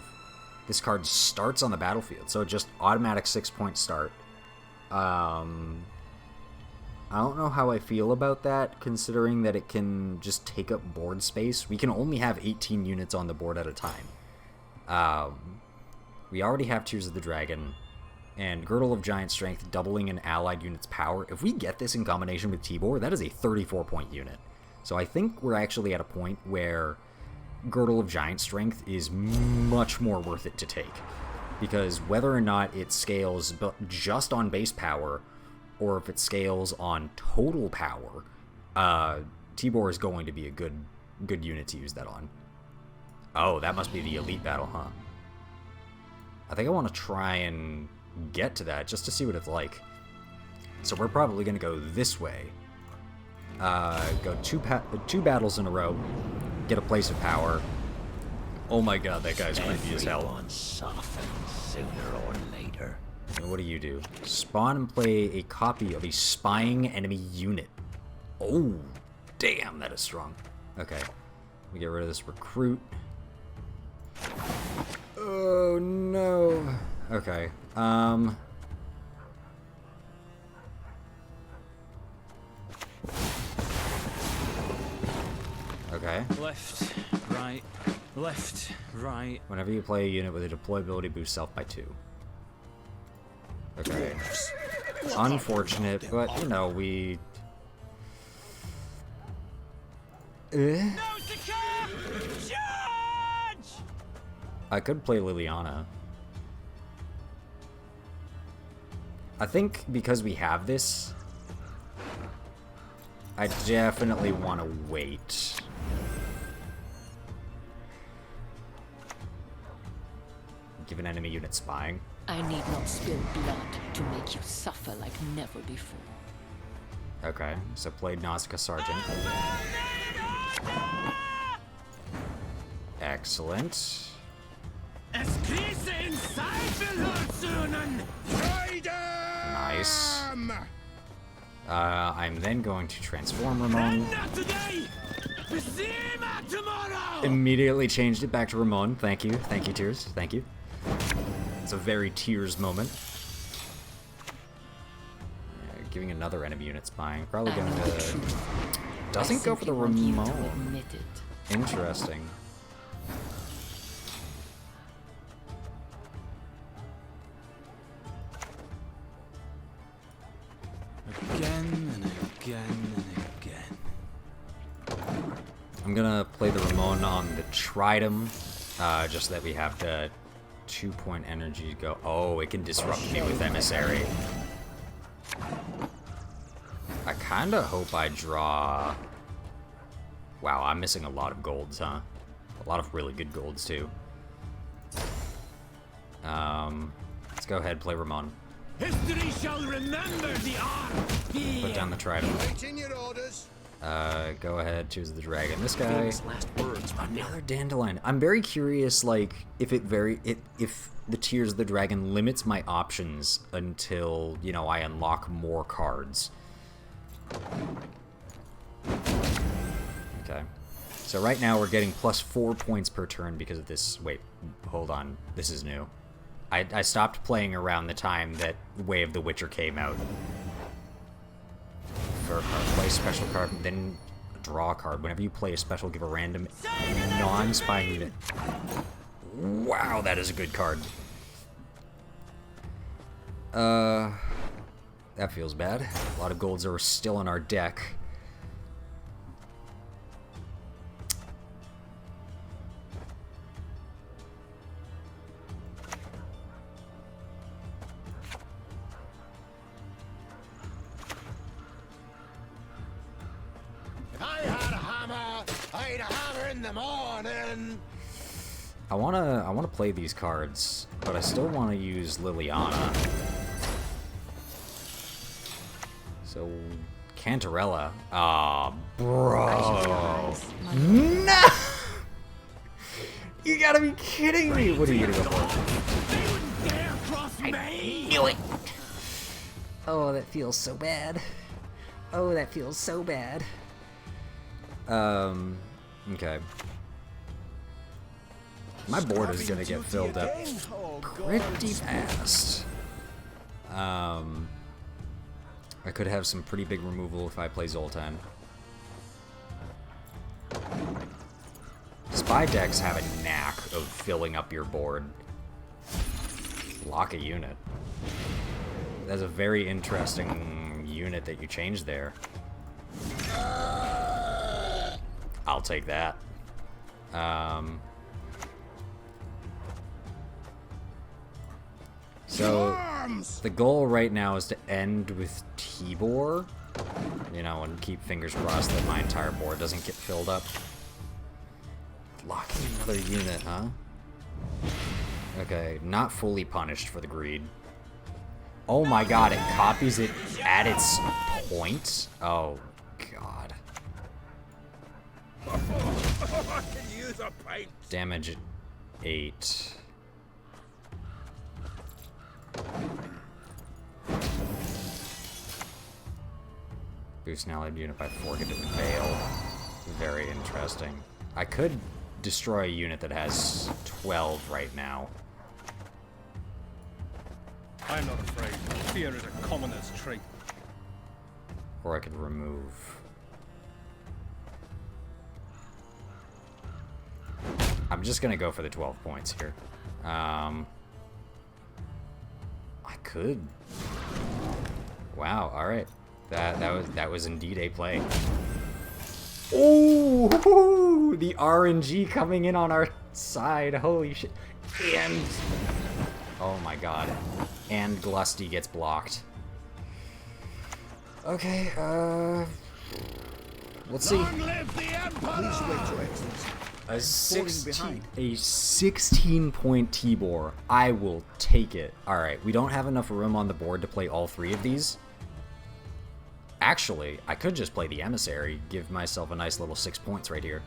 This card starts on the battlefield, so just automatic 6-point start. I don't know how I feel about that, considering that it can just take up board space. We can only have 18 units on the board at a time. We already have Tears of the Dragon, and Girdle of Giant Strength, doubling an allied unit's power. If we get this in combination with Tibor, that is a 34-point unit. So I think we're actually at a point where Girdle of Giant Strength is much more worth it to take. Because whether or not it scales just on base power, or if it scales on total power, Tibor is going to be a good unit to use that on. Oh, that must be the elite battle, huh? I think I want to try and get to that just to see what it's like. So we're probably going to go this way. Go two battles in a row, get a place of power. Oh my god, that guy's creepy as hell. Everyone softens sooner or later. And what do? Spawn and play a copy of a spying enemy unit. Oh, damn, that is strong. Okay, we get rid of this recruit. Oh no. Okay. Okay. Left, right, left, right. Whenever you play a unit with a deployability, boost self by 2. Okay. Unfortunate, but you know, we... I could play Liliana. I think because we have this, I definitely want to wait. Give an enemy unit spying. I need not spill blood to make you suffer like never before. Okay, so played Nausicaa Sergeant. Excellent. Nice. I'm then going to transform Ramon. Immediately changed it back to Ramon. Thank you. Thank you, Tears. Thank you. It's a very Tears moment. Giving another enemy unit spying. Probably going to... Doesn't go for the Ramon. Interesting. Again and again and again. I'm gonna play the Ramon on the Tridum, just so that we have the 2-point energy to go. Oh, it can disrupt me with Emissary. I kinda hope I draw... Wow, I'm missing a lot of golds, huh? A lot of really good golds, too. Let's go ahead, play Ramon. History shall remember the arm. Put down the Tridum. Waiting your orders. Go ahead, choose the dragon. This guy. Last words, Another dandelion. I'm very curious, like, if the Tears of the Dragon limits my options until, you know, I unlock more cards. Okay. So right now we're getting plus 4 points per turn because of this. Wait, hold on. This is new. I stopped playing around the time that Way of the Witcher came out. For play special card, then draw a card. Whenever you play a special, give a random non-spying unit. Wow, that is a good card. That feels bad. A lot of golds are still in our deck. If I had a hammer, I'd a hammer in the morning. I wanna play these cards, but I still wanna use Liliana. So Cantarella. Ah, bro. No! You gotta be kidding me! What are you gonna go for? I knew it! Oh, that feels so bad. Oh, that feels so bad. Okay. My board is gonna get filled up pretty fast. I could have some pretty big removal if I play Zoltan. Spy decks have a knack of filling up your board. Lock a unit. That's a very interesting unit that you changed there. I'll take that. So, the goal right now is to end with Tibor, you know, and keep fingers crossed that my entire board doesn't get filled up. Locking another unit, huh? Okay, not fully punished for the greed. Oh my god, it copies it at its point? Oh, god. I can use a pint. Damage at 8. Boost an allied unit by 4, get it fail. Very interesting. I could destroy a unit that has 12 right now. I'm not afraid. Fear is a commoner's trait. Or I could remove. I'm just gonna go for the 12 points here. I could. Wow, alright. That was indeed a play. Oh, the RNG coming in on our side. Holy shit. And oh my god. And Glusty gets blocked. Okay, Let's see. Long live the Emperor! Please wait, Your Excellency. A 16-point T-bore. I will take it. Alright, we don't have enough room on the board to play all 3 of these. Actually, I could just play the Emissary, give myself a nice little 6 points right here.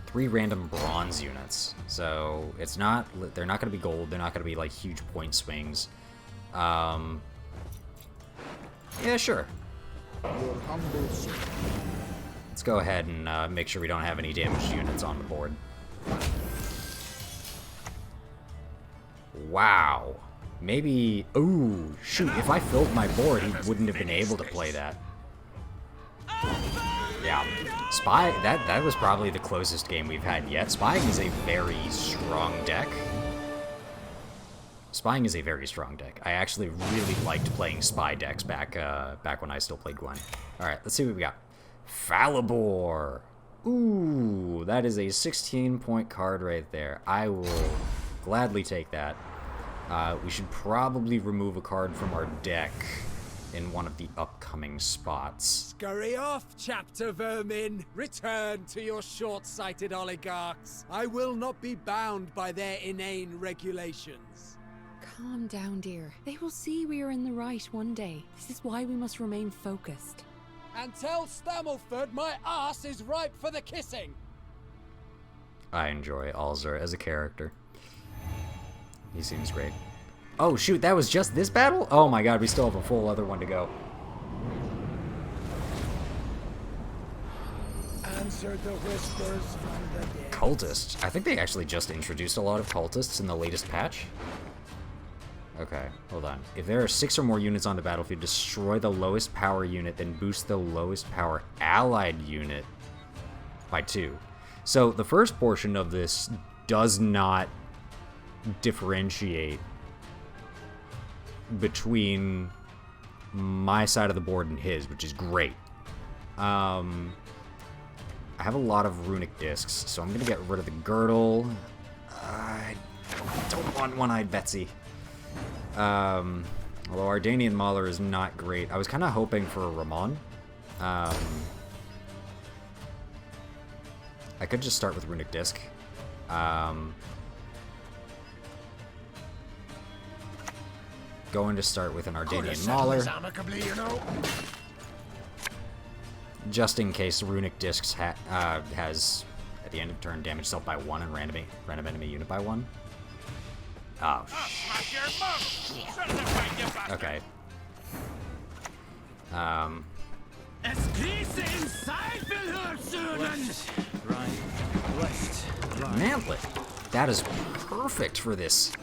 3 random bronze units. So it's not, they're not going to be gold, they're not going to be like huge point swings. Yeah, sure. Your humble servant. Let's go ahead and make sure we don't have any damaged units on the board. Wow. Maybe... Ooh, shoot, if I filled my board, he wouldn't have been able to play that. Yeah. Spy... That was probably the closest game we've had yet. Spying is a very strong deck. Spying is a very strong deck. I actually really liked playing spy decks back when I still played Gwent. Alright, let's see what we got. Falibor. Ooh, that is a 16-point card right there. I will gladly take that. We should probably remove a card from our deck in one of the upcoming spots. Scurry off, chapter vermin. Return to your short-sighted oligarchs. I will not be bound by their inane regulations. Calm down, dear. They will see we are in the right one day. This is why we must remain focused. And tell Stammelford my ass is ripe for the kissing. I enjoy Alzur as a character. He seems great. Oh shoot, that was just this battle? Oh my god, we still have a full other one to go. Answer the whispers from the dead. Cultists. I think they actually just introduced a lot of cultists in the latest patch. Okay, hold on. If there are 6 or more units on the battlefield, destroy the lowest power unit, then boost the lowest power allied unit by 2. So the first portion of this does not differentiate between my side of the board and his, which is great. I have a lot of runic discs, so I'm gonna get rid of the girdle. I don't want one-eyed Betsy. Although Ardanian Mauler is not great. I was kind of hoping for a Ramon. I could just start with runic disc. Going to start with an Ardanian Mauler. Just in case runic discs has, at the end of turn, damage self by 1 and random enemy unit by 1. Oh, okay. Mantlet. That is perfect for this.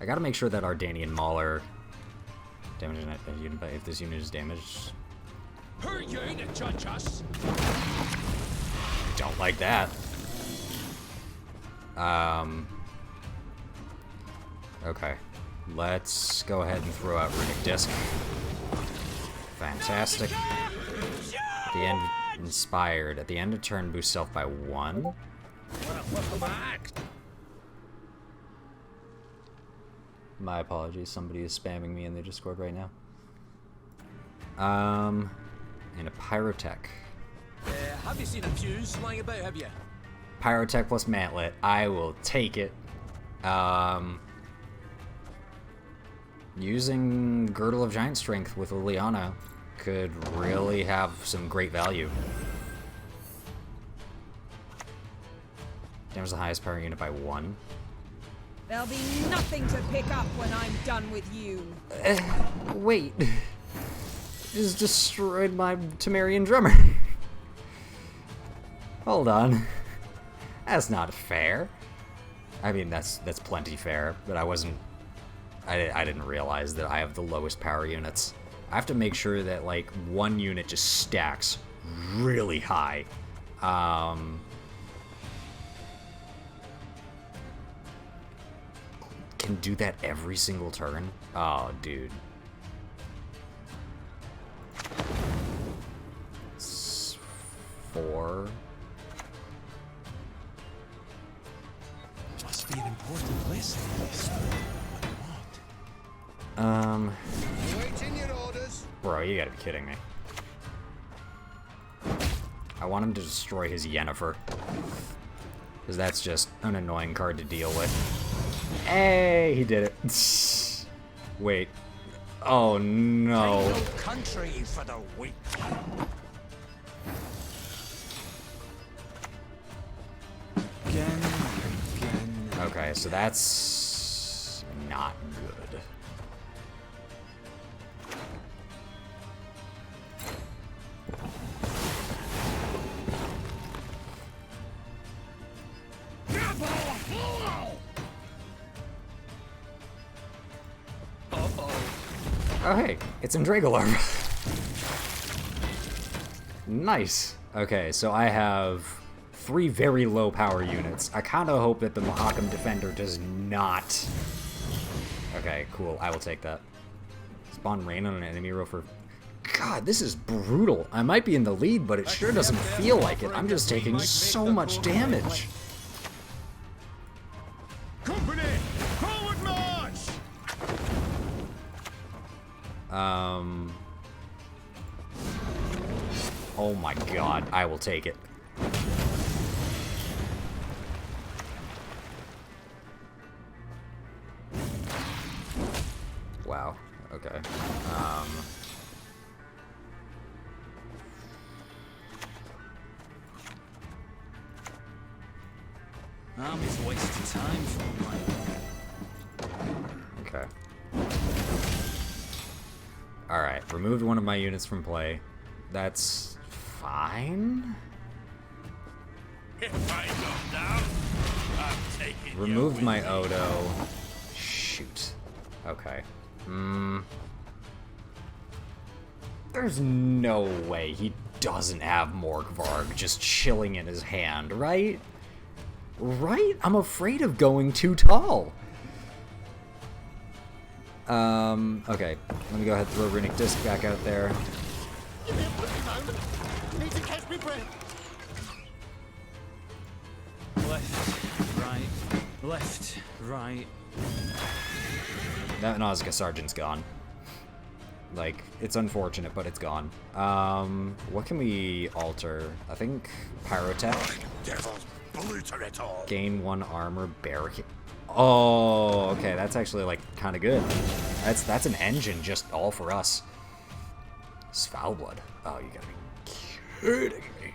I gotta make sure that Ardanian Mauler damage a unit by, if this unit is damaged. Who are you to judge us? Don't like that. Okay. Let's go ahead and throw out Runic Disc. Fantastic. At the end, Inspired. At the end of turn, boost self by 1. My apologies, somebody is spamming me in the Discord right now. And a Pyrotech. Have you seen a fuse lying about, have you? Pyrotech plus Mantlet. I will take it. Using Girdle of Giant Strength with Liliana could really have some great value. Damage the highest power unit by 1. There'll be nothing to pick up when I'm done with you. Wait. Just destroyed my Temerian drummer. Hold on. That's not fair. I mean, that's plenty fair, but I didn't realize that I have the lowest power units. I have to make sure that, like, one unit just stacks really high. Can do that every single turn? Oh, dude. It's 4. Must be an important list. Waiting your orders. Bro, you gotta be kidding me. I want him to destroy his Yennefer. Because that's just an annoying card to deal with. Hey, he did it. Wait. Oh no. No country for the weak. Again. Okay, so that's not good. Oh hey, it's Andragolar. Nice. Okay, so I have 3 very low power units. I kind of hope that the Mahakam Defender does not. Okay, cool. I will take that. Spawn rain on an enemy row for... God, this is brutal. I might be in the lead, but it sure doesn't feel like it. I'm just taking so much damage. Company, forward march. Oh my god, I will take it. Wow, okay. Army's wasting time for Okay. Alright, removed one of my units from play. That's fine. If I go down, I'm taking Removed my Odo. Shoot. Okay. There's no way he doesn't have Morgvarg just chilling in his hand, right? Right? I'm afraid of going too tall. Okay. Let me go ahead and throw Runic Disc back out there. Give me a quick moment. Need to catch me breath. Left, right. That Nausicaa Sergeant's gone. Like, it's unfortunate, but it's gone. What can we alter? I think Pyrotech. Devils, blitter it all. Gain 1 armor, barricade. Oh, okay, that's actually, like, kind of good. That's an engine just all for us. Svalblood. Oh, you gotta be kidding me.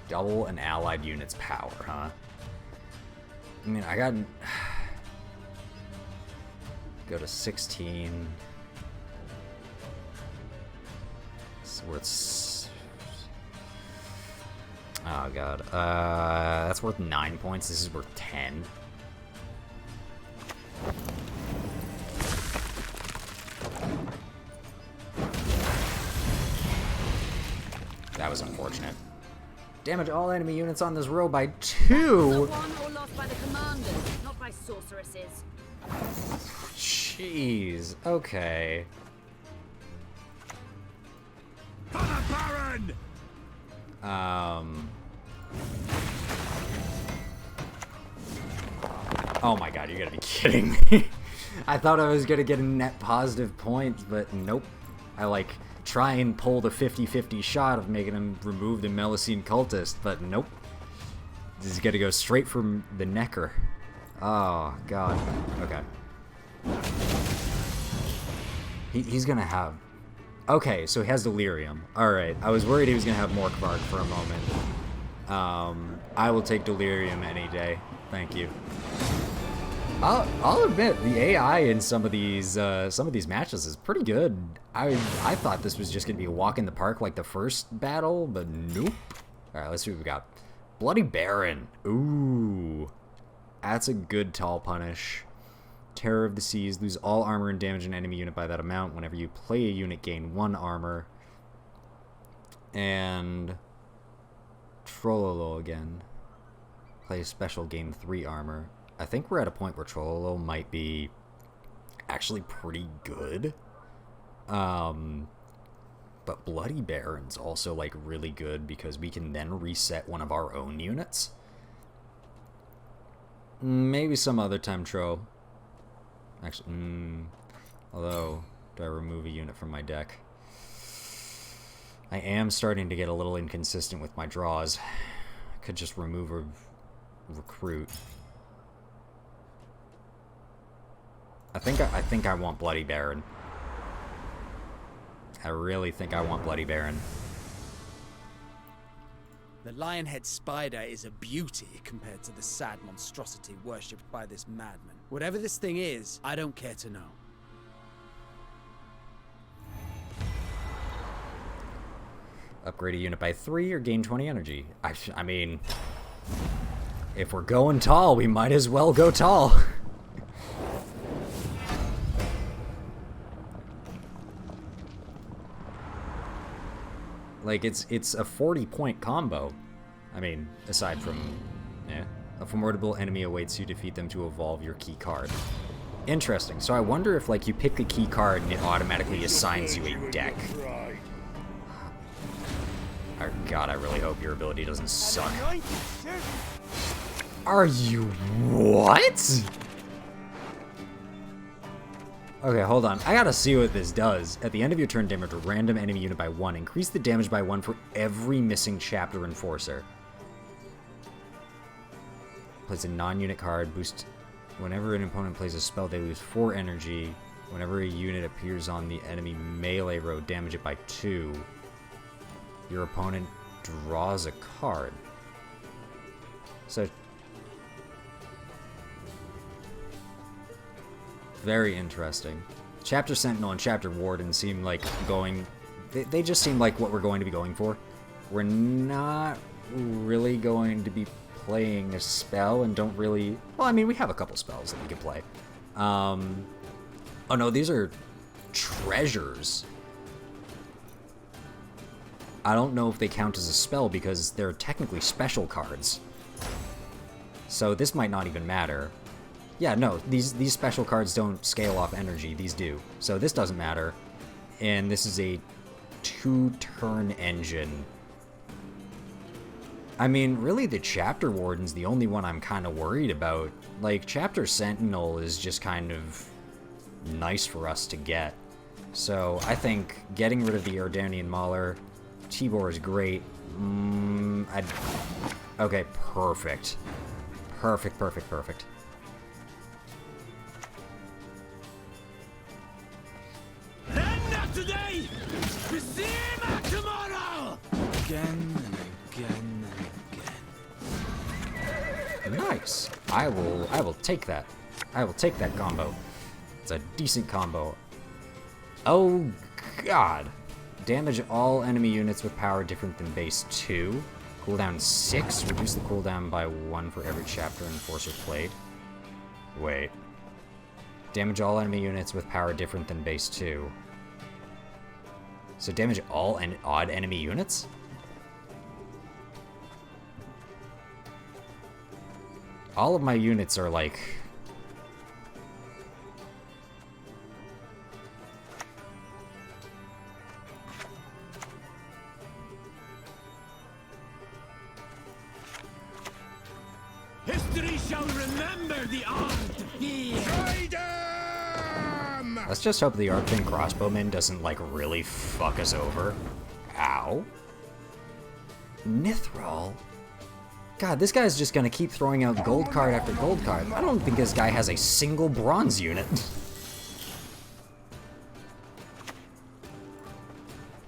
Double an allied unit's power, huh? I mean, I got... Go to 16. It's worth... Oh, God. That's worth 9 points. This is worth 10. That was unfortunate. Damage all enemy units on this row by 2. Won or lost by the commanders, not by sorceresses. Jeez. Okay. For the Baron! Oh my god, you gotta be kidding me. I thought I was gonna get a net positive points, but nope. I like try and pull the 50-50 shot of making him remove the Elysian cultist, but nope. This is gonna go straight from the necker. Oh god. Okay. He's gonna have... Okay, so he has Delirium. Alright, I was worried he was gonna have Morkvarg for a moment. I will take Delirium any day. Thank you. I'll admit, the AI in some of these matches is pretty good. I thought this was just gonna be a walk in the park like the first battle, but nope. Alright, let's see what we got. Bloody Baron. Ooh. That's a good tall punish. Terror of the Seas. Lose all armor and damage an enemy unit by that amount. Whenever you play a unit, gain 1 armor. And... Trollolo again. Play a special, gain 3 armor. I think we're at a point where Trololo might be actually pretty good. But Bloody Baron's also, like, really good because we can then reset one of our own units. Maybe some other time, Tro. Actually, although, do I remove a unit from my deck? I am starting to get a little inconsistent with my draws. I could just remove a recruit. I think I want Bloody Baron. I really think I want Bloody Baron. The Lionhead Spider is a beauty compared to the sad monstrosity worshipped by this madman. Whatever this thing is, I don't care to know. Upgrade a unit by 3 or gain 20 energy. I mean, if we're going tall, we might as well go tall. Like, it's a 40-point combo. I mean, aside from, yeah. A formidable enemy awaits you, defeat them to evolve your key card. Interesting. So I wonder if, like, you pick a key card and it automatically assigns you a deck. Oh, God, I really hope your ability doesn't suck. Are you... what? Okay, hold on. I gotta see what this does. At the end of your turn, damage a random enemy unit by 1. Increase the damage by 1 for every missing chapter enforcer. Plays a non-unit card. Boost. Whenever an opponent plays a spell, they lose 4 energy. Whenever a unit appears on the enemy melee row, damage it by 2. Your opponent draws a card. So... very interesting. Chapter Sentinel and Chapter Warden seem like going... They just seem like what we're going to be going for. We're not really going to be playing a spell and don't really... Well, I mean, we have a couple spells that we can play. Oh no, these are treasures. I don't know if they count as a spell because they're technically special cards. So this might not even matter. Yeah, no, these special cards don't scale off energy. These do. So this doesn't matter. And this is a 2-turn engine. I mean, really the Chapter Warden's the only one I'm kind of worried about. Like, Chapter Sentinel is just kind of nice for us to get. So I think getting rid of the Erdanian Mauler, Tibor is great. Okay, perfect. Perfect, perfect, perfect. Not today! We see him tomorrow! Again and again and again. Nice. I will take that. I will take that combo. It's a decent combo. Oh God. Damage all enemy units with power different than base 2. Cooldown 6. Reduce the cooldown by 1 for every chapter enforcer played. Wait. Damage all enemy units with power different than base 2. So damage all odd enemy units? All of my units are like... History shall remember the armed fear! Let's just hope the Arcane Crossbowman doesn't, like, really fuck us over. Ow. Nithral? God, this guy's just gonna keep throwing out gold card after gold card. I don't think this guy has a single bronze unit.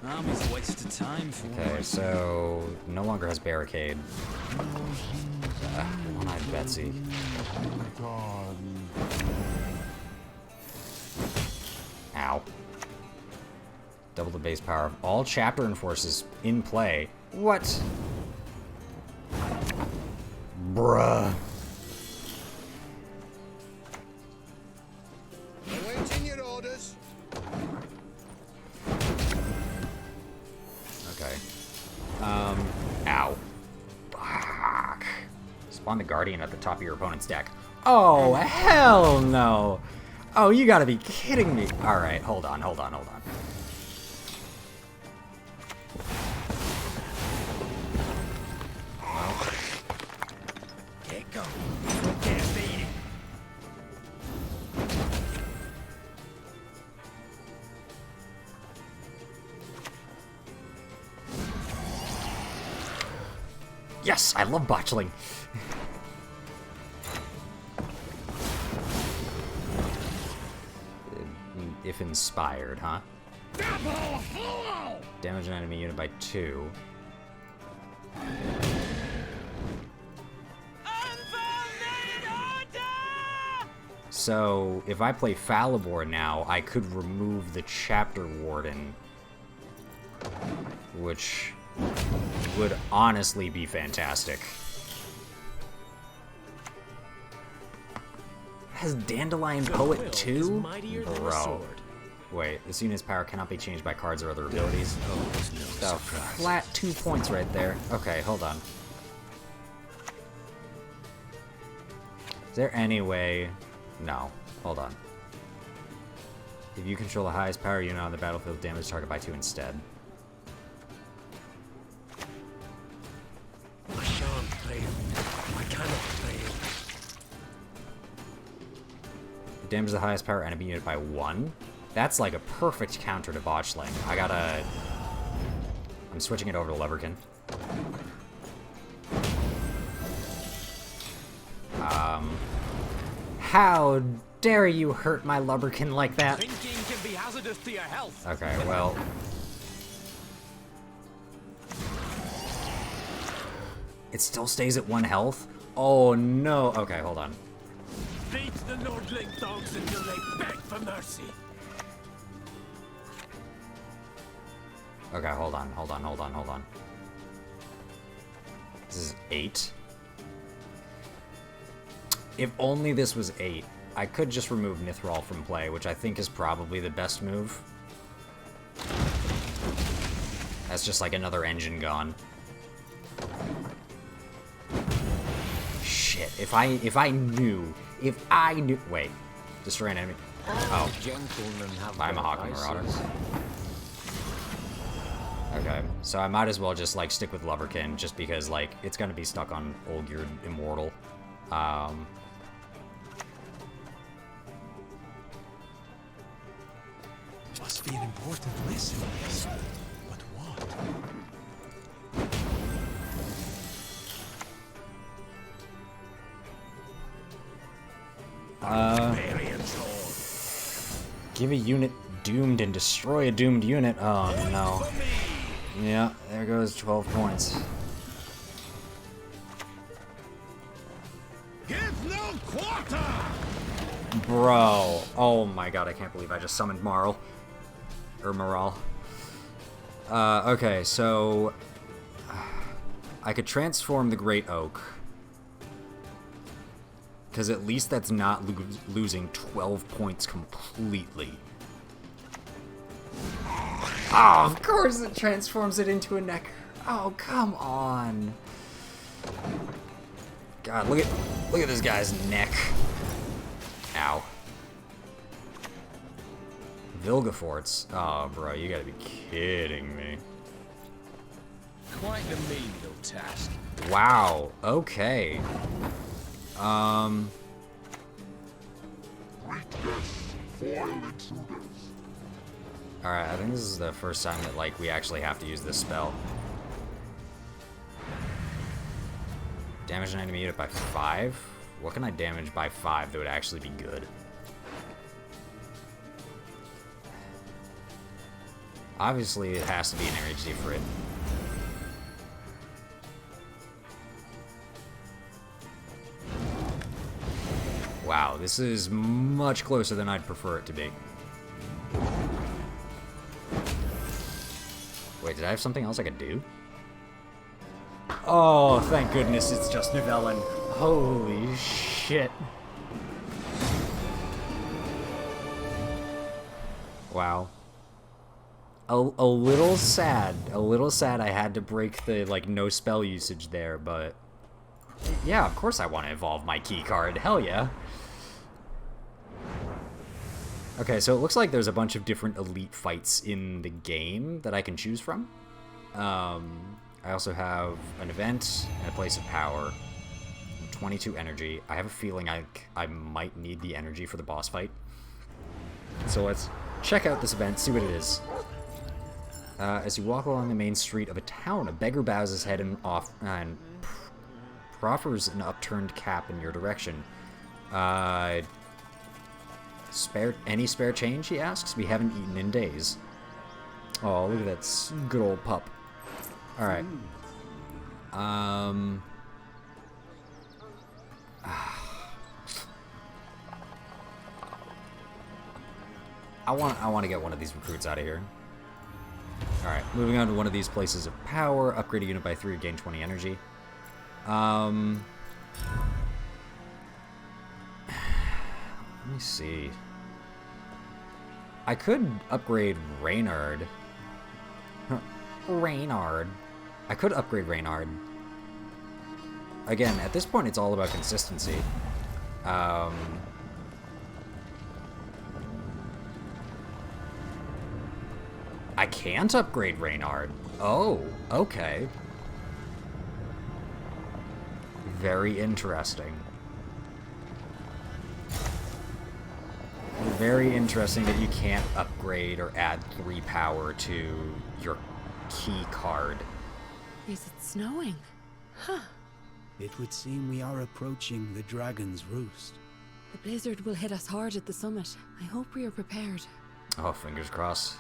Army's a waste of time for Okay, so no longer has barricade. One-eyed Betsy. Ow. Double the base power of all chapter enforcers in play. What? Bruh. Awaiting your orders. Okay. Ow. Fuck. Spawn the Guardian at the top of your opponent's deck. Oh, hell no. Oh, you gotta be kidding me. Alright, hold on. Get going. Yes, I love botchling. If inspired, huh? Damage an enemy unit by 2. So, if I play Falibor now, I could remove the Chapter Warden, which would honestly be fantastic. Has Dandelion Poet too? Bro. Wait, this unit's power cannot be changed by cards or other abilities. So, flat 2 points right there. Okay, hold on. Is there any way... No. Hold on. If you control the highest power unit on the battlefield, damage target by 2 instead. I shan't play him. I cannot play him. Damage the highest power enemy unit by 1. That's like a perfect counter to botchling. I'm switching it over to Leverkin. How dare you hurt my Lubberkin like that? Thinking can be hazardous to your health. Okay, well... It still stays at 1 health? Oh no. Okay, hold on. Beat the Nordling dogs until they beg for mercy. Okay, hold on. This is 8. If only this was 8. I could just remove Nithral from play, which I think is probably the best move. That's just like another engine gone. Shit, if I knew, wait, destroy an enemy. Oh, I'm a Hawk Marauder. Okay, so I might as well just like stick with Loverkin, just because like it's gonna be stuck on Olgierd Immortal. Must be an important lesson, but what? Give a unit doomed and destroy a doomed unit. Oh no. Yeah, there goes 12 points. Give no quarter! Bro. Oh my god, I can't believe I just summoned Marl. Or Moral. Okay, so... I could transform the Great Oak. Because at least that's not losing 12 points completely. Oh, of course it transforms it into a neck. Oh, come on. God, look at this guy's neck. Ow. Vilgefortz. Oh, bro, you gotta be kidding me. Quite a menial task. Wow. Okay. Alright, I think this is the first time that, like, we actually have to use this spell. Damage an enemy unit by 5? What can I damage by 5 that would actually be good? Obviously, it has to be an RHD for it. Wow, this is much closer than I'd prefer it to be. Wait, did I have something else I could do? Oh, thank goodness it's just Nivellen. Holy shit. Wow. A little sad I had to break the, like, no spell usage there, but... Yeah, of course I want to evolve my key card. Hell yeah. Okay, so it looks like there's a bunch of different elite fights in the game that I can choose from. I also have an event and a place of power. 22 energy. I have a feeling I might need the energy for the boss fight. So let's check out this event, see what it is. As you walk along the main street of a town, a beggar bows his head and proffers an upturned cap in your direction. Any spare change, he asks? We haven't eaten in days. Oh, look at that good old pup. Alright. I want to get one of these recruits out of here. Alright, moving on to one of these places of power. Upgrade a unit by 3, gain 20 energy. Let me see. I could upgrade Reynard. Reynard. I could upgrade Reynard. Again, at this point, it's all about consistency. I can't upgrade Reynard. Oh, okay. Very interesting. Very interesting that you can't upgrade or add 3 power to your key card. Is it snowing? Huh. It would seem we are approaching the Dragon's Roost. The blizzard will hit us hard at the summit. I hope we are prepared. Oh, fingers crossed.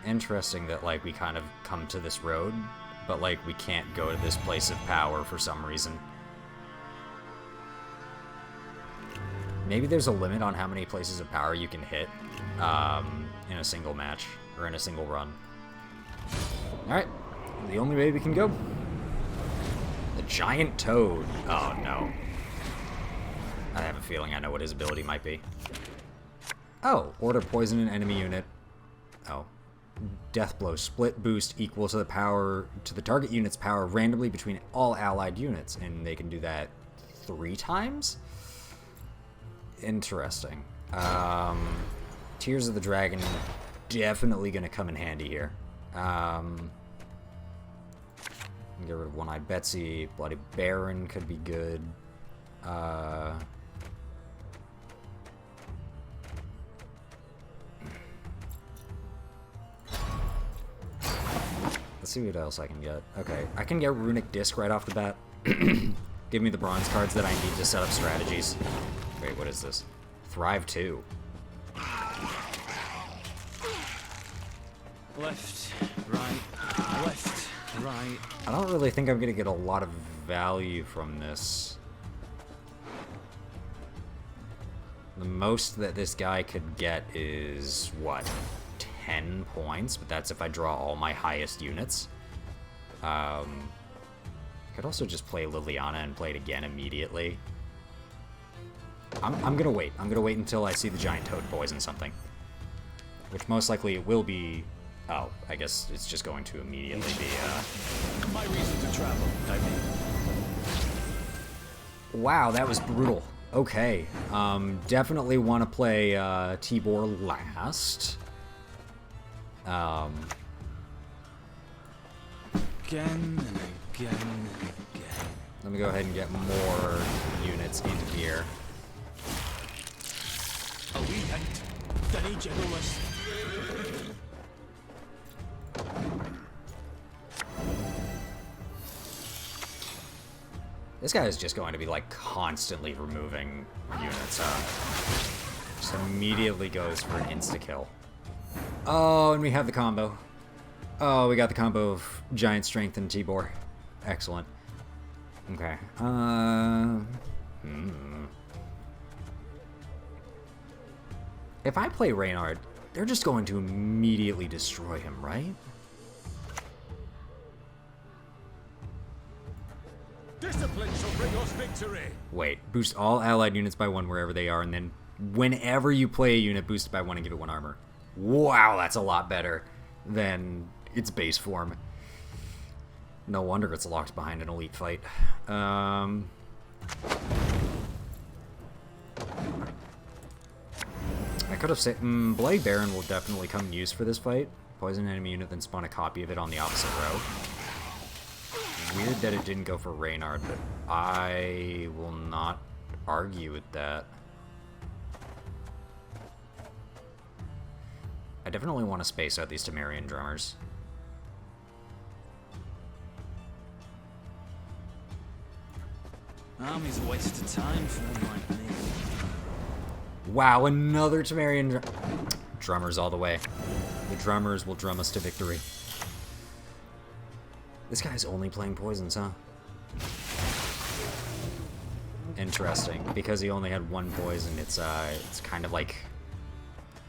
Interesting that, like, we kind of come to this road, but, like, we can't go to this place of power for some reason. Maybe there's a limit on how many places of power you can hit in a single match, or in a single run. Alright, the only way we can go. The giant toad. Oh, no. I have a feeling I know what his ability might be. Oh, order poison an enemy unit. Oh. Death blow. Split boost equal to the power to the target unit's power randomly between all allied units, and they can do that 3 times? Interesting. Tears of the Dragon definitely gonna come in handy here. Get rid of One-Eyed Betsy. Bloody Baron could be good. Let's see what else I can get. Okay, I can get Runic Disc right off the bat. Give me the bronze cards that I need to set up strategies. Wait, what is this? Thrive 2. Left, right, left, right. I don't really think I'm gonna get a lot of value from this. The most that this guy could get is, what, 10 points? But that's if I draw all my highest units. I could also just play Liliana and play it again immediately. I'm gonna wait. I'm gonna wait until I see the giant toad poison something. Which most likely it will be... Oh, I guess it's just going to immediately be, My reason to travel, I mean. Wow, that was brutal. Okay. Definitely want to play Tibor last. Again and again and again. Let me go ahead and get more units in here. A wee hint. Denny Generalist. This guy is just going to be, like, constantly removing units, Just immediately goes for an insta-kill. Oh, and we have the combo. Oh, we got the combo of Giant Strength and Tibor. Excellent. Okay. If I play Reynard, they're just going to immediately destroy him, right? Discipline shall bring us victory. Wait, boost all allied units by 1 wherever they are, and then whenever you play a unit, boost it by 1 and give it 1 armor. Wow, that's a lot better than its base form. No wonder it's locked behind an elite fight. I could have said... Bloody Baron will definitely come in use for this fight. Poison enemy unit, then spawn a copy of it on the opposite row. Weird that it didn't go for Reynard, but I will not argue with that. I definitely want to space out these Temerian drummers. Army's a waste of time for one like me. Wow, another Temerian drummers all the way. The drummers will drum us to victory. This guy's only playing poisons, huh? Interesting. Because he only had one poison, it's kind of like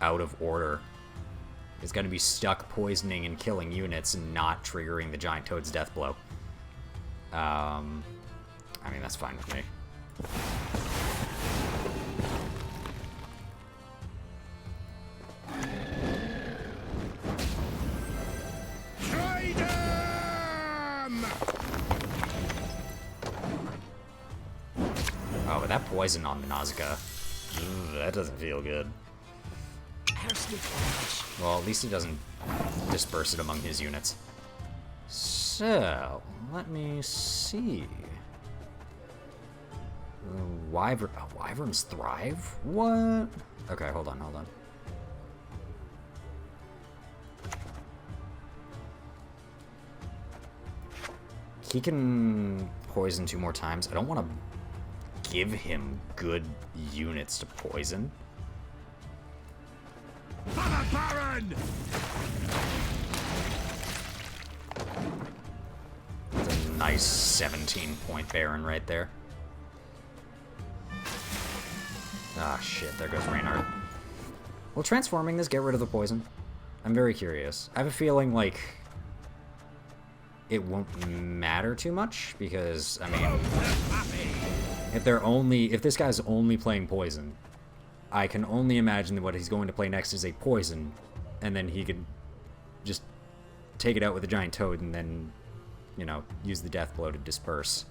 out of order. He's gonna be stuck poisoning and killing units and not triggering the Giant Toad's death blow. I mean, that's fine with me. Oh, but that poison on the Nausicaa. That doesn't feel good. Well, at least he doesn't disperse it among his units. So, let me see. Wyverns thrive? What? Okay, hold on. He can poison 2 more times. I don't want to give him good units to poison. Baron! That's a nice 17-point Baron right there. Ah, shit, there goes Reynard. Will transforming this get rid of the poison? I'm very curious. I have a feeling, like, it won't matter too much, because, I mean, if this guy's only playing poison, I can only imagine that what he's going to play next is a poison, and then he could just take it out with a giant toad and then, you know, use the death blow to disperse.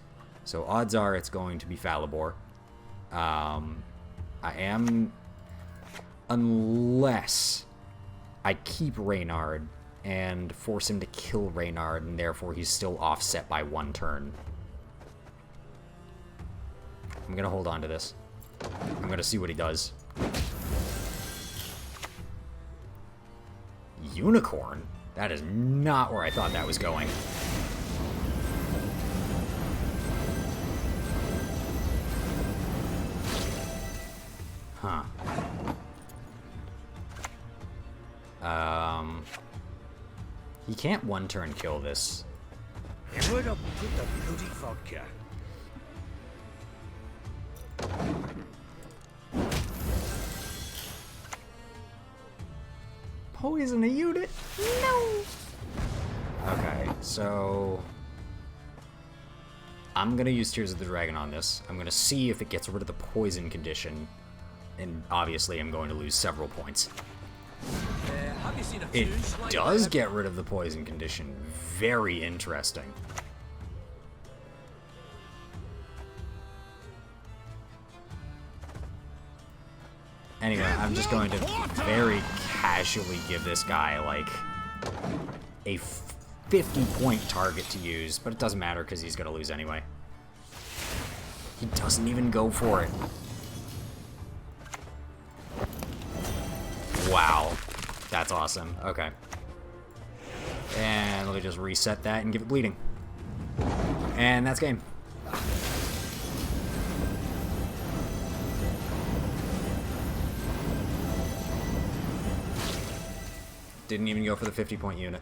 So odds are it's going to be Falibor. Unless I keep Reynard and force him to kill Reynard, and therefore he's still offset by 1 turn. I'm gonna hold on to this. I'm gonna see what he does. Unicorn? That is not where I thought that was going. Huh. He can't 1-turn kill this. Where to put the bloody vodka? Poison a unit? No! Okay, so I'm gonna use Tears of the Dragon on this. I'm gonna see if it gets rid of the poison condition, and obviously I'm going to lose several points. It does get rid of the poison condition. Very interesting. Anyway, I'm just going to very casually give this guy, like, a 50-point target to use, but it doesn't matter because he's going to lose anyway. He doesn't even go for it. Wow. That's awesome. Okay. And let me just reset that and give it bleeding. And that's game. Didn't even go for the 50-point unit.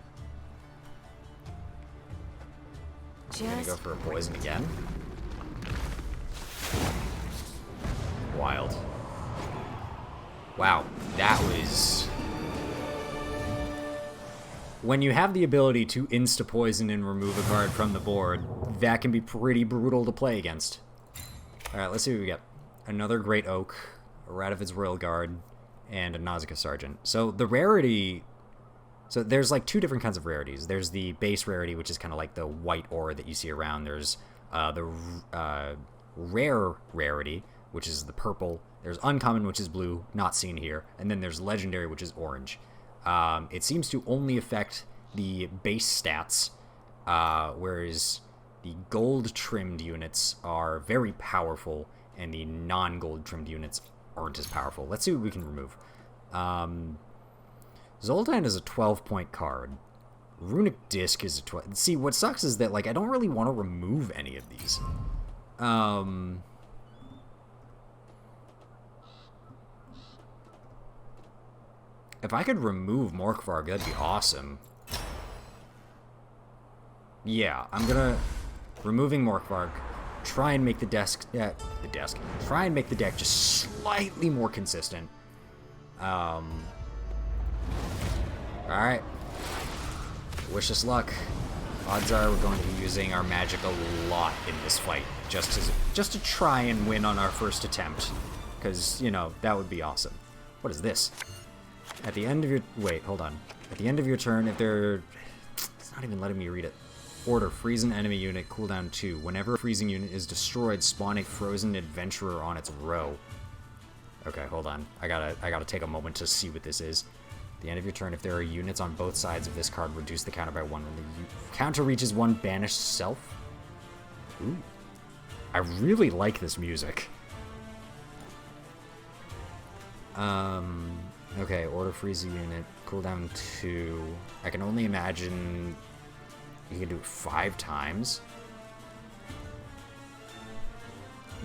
Gonna go for a poison again. Wild. Wow, that was... When you have the ability to insta-poison and remove a card from the board, that can be pretty brutal to play against. Alright, let's see what we get. Another Great Oak, a Ratavid's Royal Guard, and a Nausicaa Sergeant. So the rarity So there's like two different kinds of rarities. There's the base rarity, which is kind of like the white ore that you see around. There's the rare rarity, which is the purple. There's uncommon, which is blue, not seen here. And then there's legendary, which is orange. It seems to only affect the base stats, whereas the gold-trimmed units are very powerful, and the non-gold-trimmed units aren't as powerful. Let's see what we can remove. Zoltan is a 12-point card. Runic Disc is a 12. See, what sucks is that, like, I don't really want to remove any of these. If I could remove Morkvarg, that'd be awesome. Yeah, I'm gonna... Removing Morkvarg. Try and make the desk... Try and make the deck just slightly more consistent. Alright. Wish us luck. Odds are we're going to be using our magic a lot in this fight. Just to try and win on our first attempt. Because, you know, that would be awesome. What is this? At the end of your... Wait, hold on. At the end of your turn, if they're... It's not even letting me read it. Order, freeze an enemy unit, cooldown 2. Whenever a freezing unit is destroyed, spawn a frozen adventurer on its row. Okay, hold on. I gotta take a moment to see what this is. At the end of your turn, if there are units on both sides of this card, reduce the counter by 1. When the counter reaches 1, banish self. Ooh. I really like this music. Okay, order freeze a unit, cooldown 2. I can only imagine you can do it 5 times.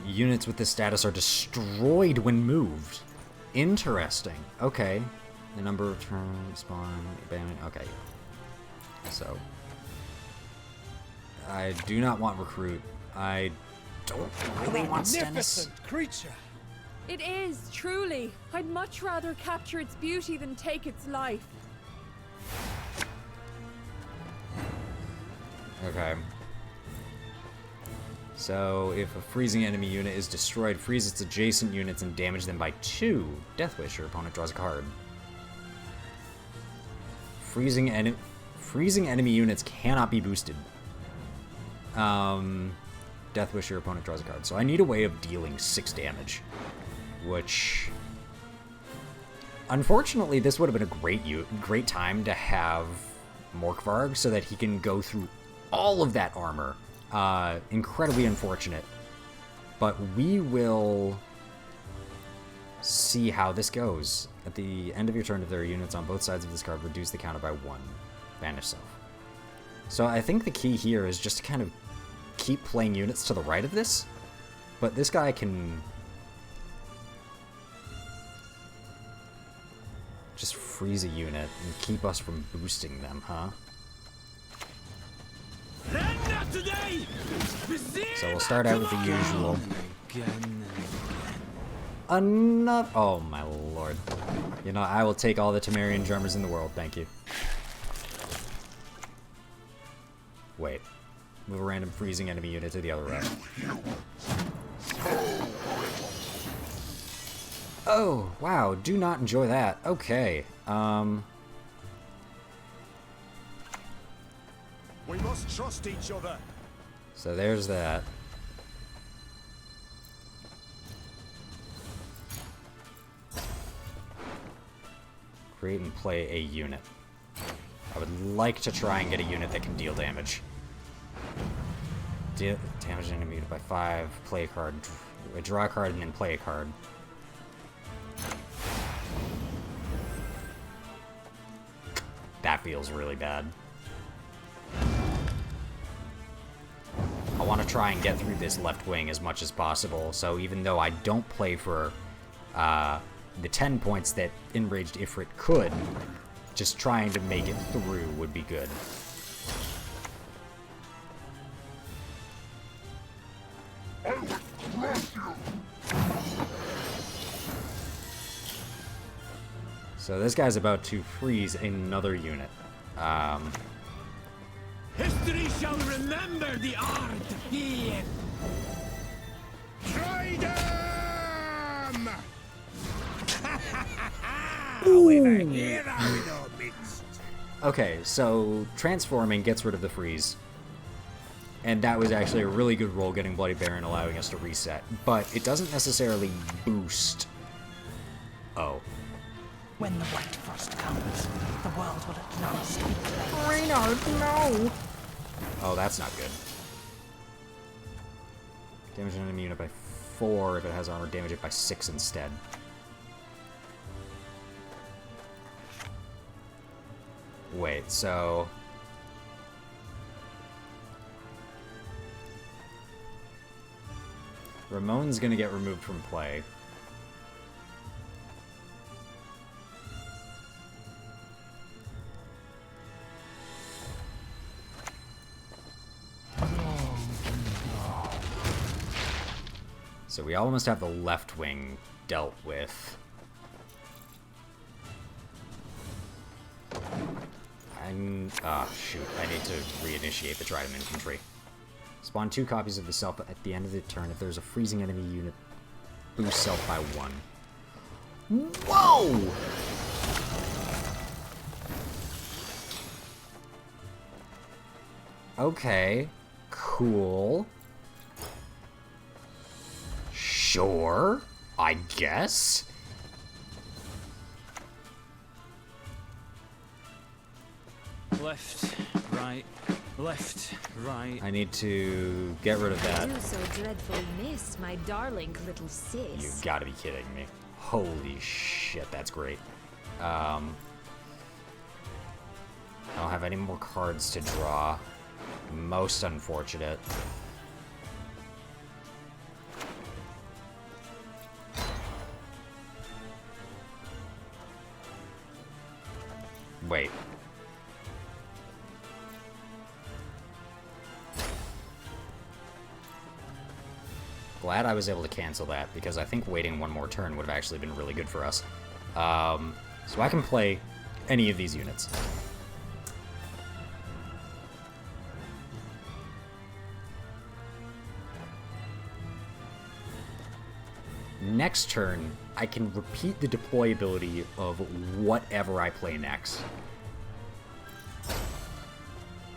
Units with this status are destroyed when moved. Interesting. Okay. The number of turns, spawn, abandon. Okay. So. I do not want recruit. I don't really want Stennis. Magnificent creature. It is, truly. I'd much rather capture its beauty than take its life. Okay. So, if a freezing enemy unit is destroyed, freeze its adjacent units and damage them by 2. Deathwish, your opponent draws a card. Freezing enemy units cannot be boosted. Deathwish, your opponent draws a card. So I need a way of dealing 6 damage. Which... Unfortunately, this would have been a great time to have Morkvarg so that he can go through all of that armor. Incredibly unfortunate. But we will see how this goes. At the end of your turn, if there are units on both sides of this card, reduce the counter by 1. Banish self. So I think the key here is just to kind of keep playing units to the right of this. But this guy can just freeze a unit and keep us from boosting them, huh? So we'll start out with the usual. Another. Oh my lord. You know, I will take all the Temerian drummers in the world, thank you. Wait. Move a random freezing enemy unit to the other row. Oh, wow, do not enjoy that. Okay, We must trust each other. So there's that. Create and play a unit. I would like to try and get a unit that can deal damage. Damage an enemy unit by 5. Play a card. Draw a card and then play a card. That feels really bad. I want to try and get through this left wing as much as possible, so even though I don't play for the 10 points that Enraged Ifrit could, just trying to make it through would be good. So this guy's about to freeze another unit. History shall remember the art of fear. Try them! However, here are we no midst. Okay, so transforming gets rid of the freeze. And that was actually a really good roll, getting Bloody Baron, allowing us to reset. But it doesn't necessarily boost... Oh. When the White Frost comes, the world will at last be cleansed. Reynard, no! Oh, that's not good. Damage an enemy unit by 4 if it has armor. Damage it by 6 instead. Wait, so... Ramon's gonna get removed from play. So we almost have the left wing dealt with. Shoot. I need to reinitiate the Trident Infantry. Spawn 2 copies of the self at the end of the turn. If there's a freezing enemy unit, boost self by 1. Whoa! Okay. Cool. Sure. I guess. Left, right, left, right. I need to get rid of that. You so dreadfully miss my darling little sis. You gotta be kidding me. Holy shit, that's great. I don't have any more cards to draw. Most unfortunate. Wait. Glad I was able to cancel that, because I think waiting one more turn would have actually been really good for us. So I can play any of these units. Next turn, I can repeat the deployability of whatever I play next.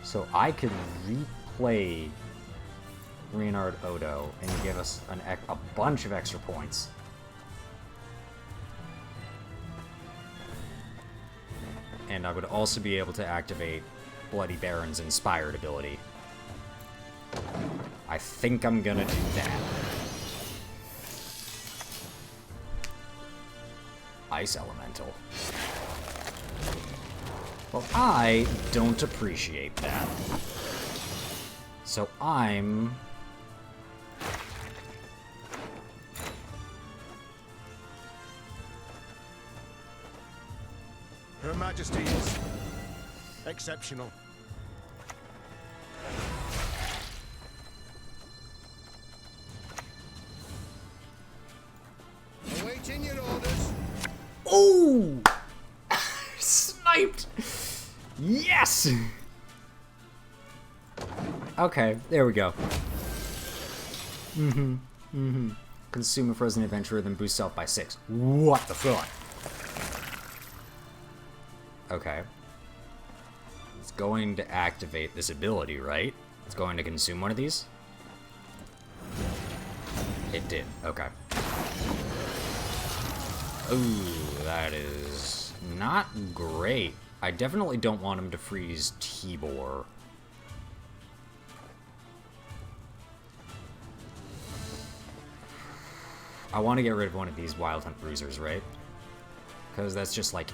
So I could replay Reynard Odo and give us a bunch of extra points. And I would also be able to activate Bloody Baron's Inspired ability. I think I'm gonna do that. Ice Elemental. Well, I don't appreciate that. So I'm... Her Majesty is exceptional. Awaiting your orders. Oh! Sniped! Yes! Okay, there we go. Consume a frozen adventurer, then boost self by 6. What the fuck? Okay. It's going to activate this ability, right? It's going to consume one of these? It did, okay. Ooh, that is not great. I definitely don't want him to freeze Tibor. I want to get rid of one of these Wild Hunt Bruisers, right? Because that's just like...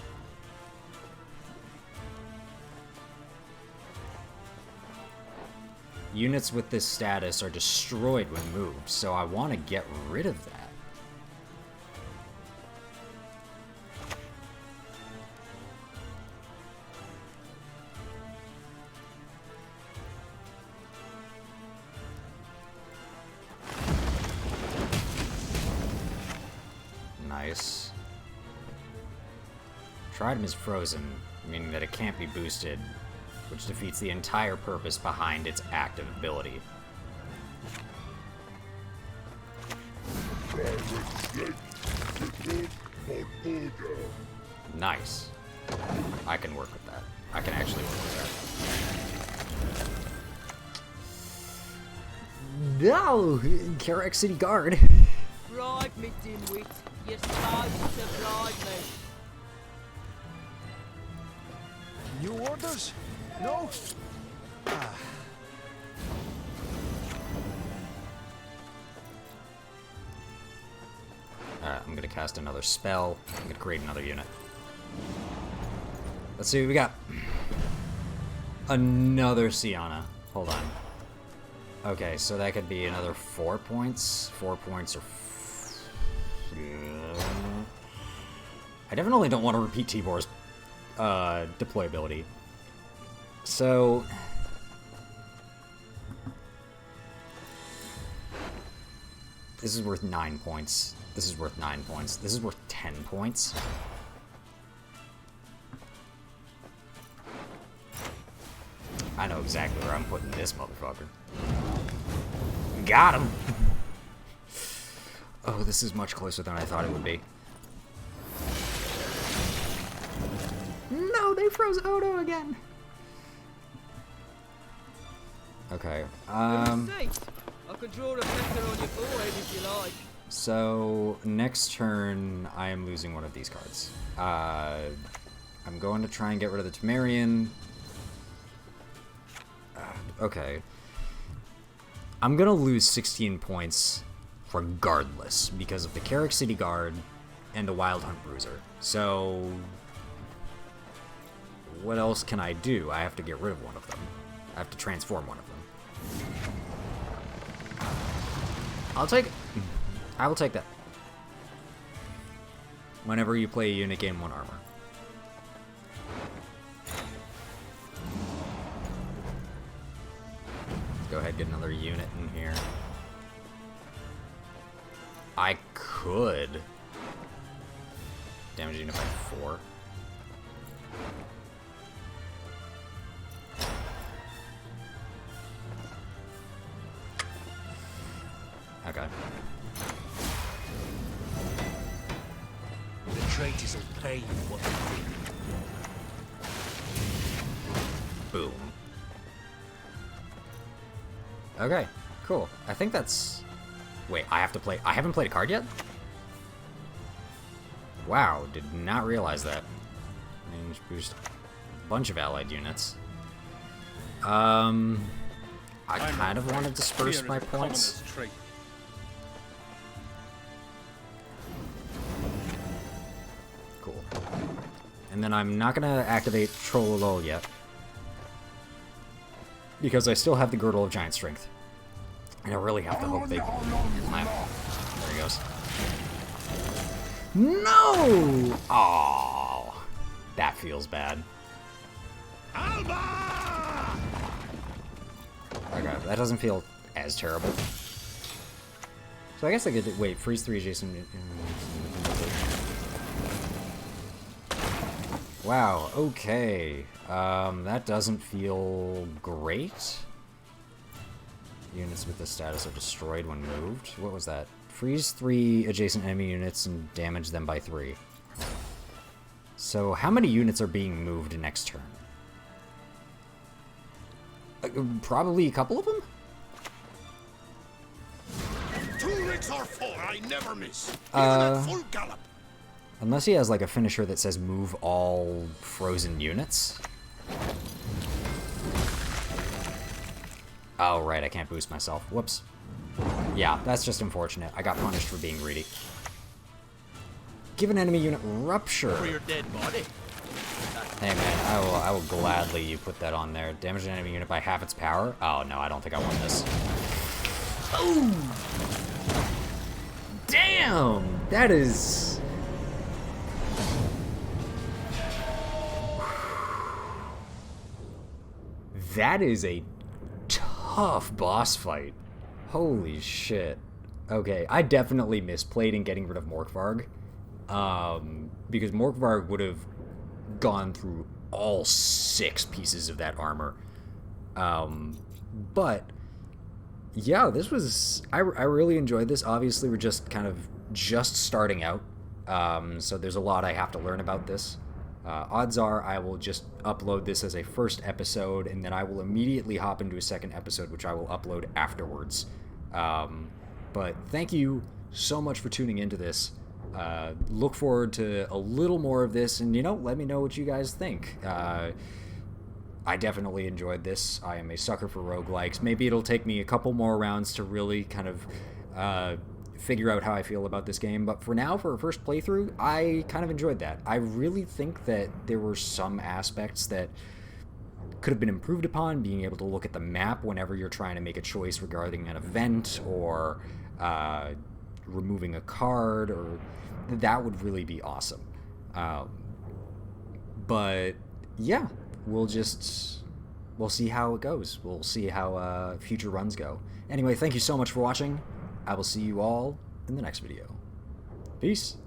Units with this status are destroyed when moved, so I want to get rid of that. Nice. Trident is frozen, meaning that it can't be boosted, which defeats the entire purpose behind its active ability. Nice. I can work with that. I can actually work with that. No! Laxcity guard. Bribe me, dimwit. You're supposed to bribe me. New orders? No? Ah. Alright, I'm gonna cast another spell. I'm gonna create another unit. Let's see what we got. Another Sienna. Hold on. Okay, so that could be another 4 points. 4 points or... I definitely don't want to repeat Tibor's deployability. So... This is worth 9 points. This is worth 9 points. This is worth 10 points. I know exactly where I'm putting this motherfucker. Got him! Oh, this is much closer than I thought it would be. No, they froze Odo again! Okay, I can draw a vector on your forehead if you like. So, next turn, I am losing one of these cards. I'm going to try and get rid of the Temerian. Okay. I'm gonna lose 16 points regardless because of the Laxcity Guard and the Wild Hunt Bruiser. So, what else can I do? I have to get rid of one of them. I have to transform one of them. I'll take it. I will take that. Whenever you play a unit, gain 1 armor. Go ahead, get another unit in here. I could damage unit by 4. Okay. The traitors will pay you what they did. Boom. Okay, cool. I think that's... Wait, I have to play... I haven't played a card yet? Wow, did not realize that. Range boost. A bunch of allied units. I kind of want to disperse my points. Cool. And then I'm not going to activate Trollolol yet. Because I still have the Girdle of Giant Strength. And I really have to hope they... There he goes. No! Oh, that feels bad. Okay, that doesn't feel as terrible. So I guess I could... Wait, freeze 3 adjacent... Wow, okay. That doesn't feel great. Units with this status are destroyed when moved. What was that? Freeze 3 adjacent enemy units and damage them by 3. So how many units are being moved next turn? Probably a couple of them? 2 rigs or 4, I never miss. Even at full gallop. Unless he has like a finisher that says move all frozen units. Oh, right, I can't boost myself. Whoops. Yeah, that's just unfortunate. I got punished for being greedy. Give an enemy unit Rupture. For your dead body. Hey man, I will gladly put that on there. Damage an enemy unit by half its power. Oh no, I don't think I want this. Oh! Damn! That is... That is a tough boss fight. Holy shit. Okay, I definitely misplayed in getting rid of Morkvarg. Because Morkvarg would have gone through all 6 pieces of that armor. But, yeah, this was... I really enjoyed this. Obviously, we're just kind of just starting out. So there's a lot I have to learn about this. Odds are I will just upload this as a first episode, and then I will immediately hop into a second episode, which I will upload afterwards. But thank you so much for tuning into this. Look forward to a little more of this, and, let me know what you guys think. I definitely enjoyed this. I am a sucker for roguelikes. Maybe it'll take me a couple more rounds to really kind of figure out how I feel about this game, but for now, for a first playthrough, I kind of enjoyed that. I really think that there were some aspects that could have been improved upon, being able to look at the map whenever you're trying to make a choice regarding an event or removing a card, or that would really be awesome. But yeah, we'll see how it goes. We'll see how future runs go. Anyway, thank you so much for watching. I will see you all in the next video. Peace.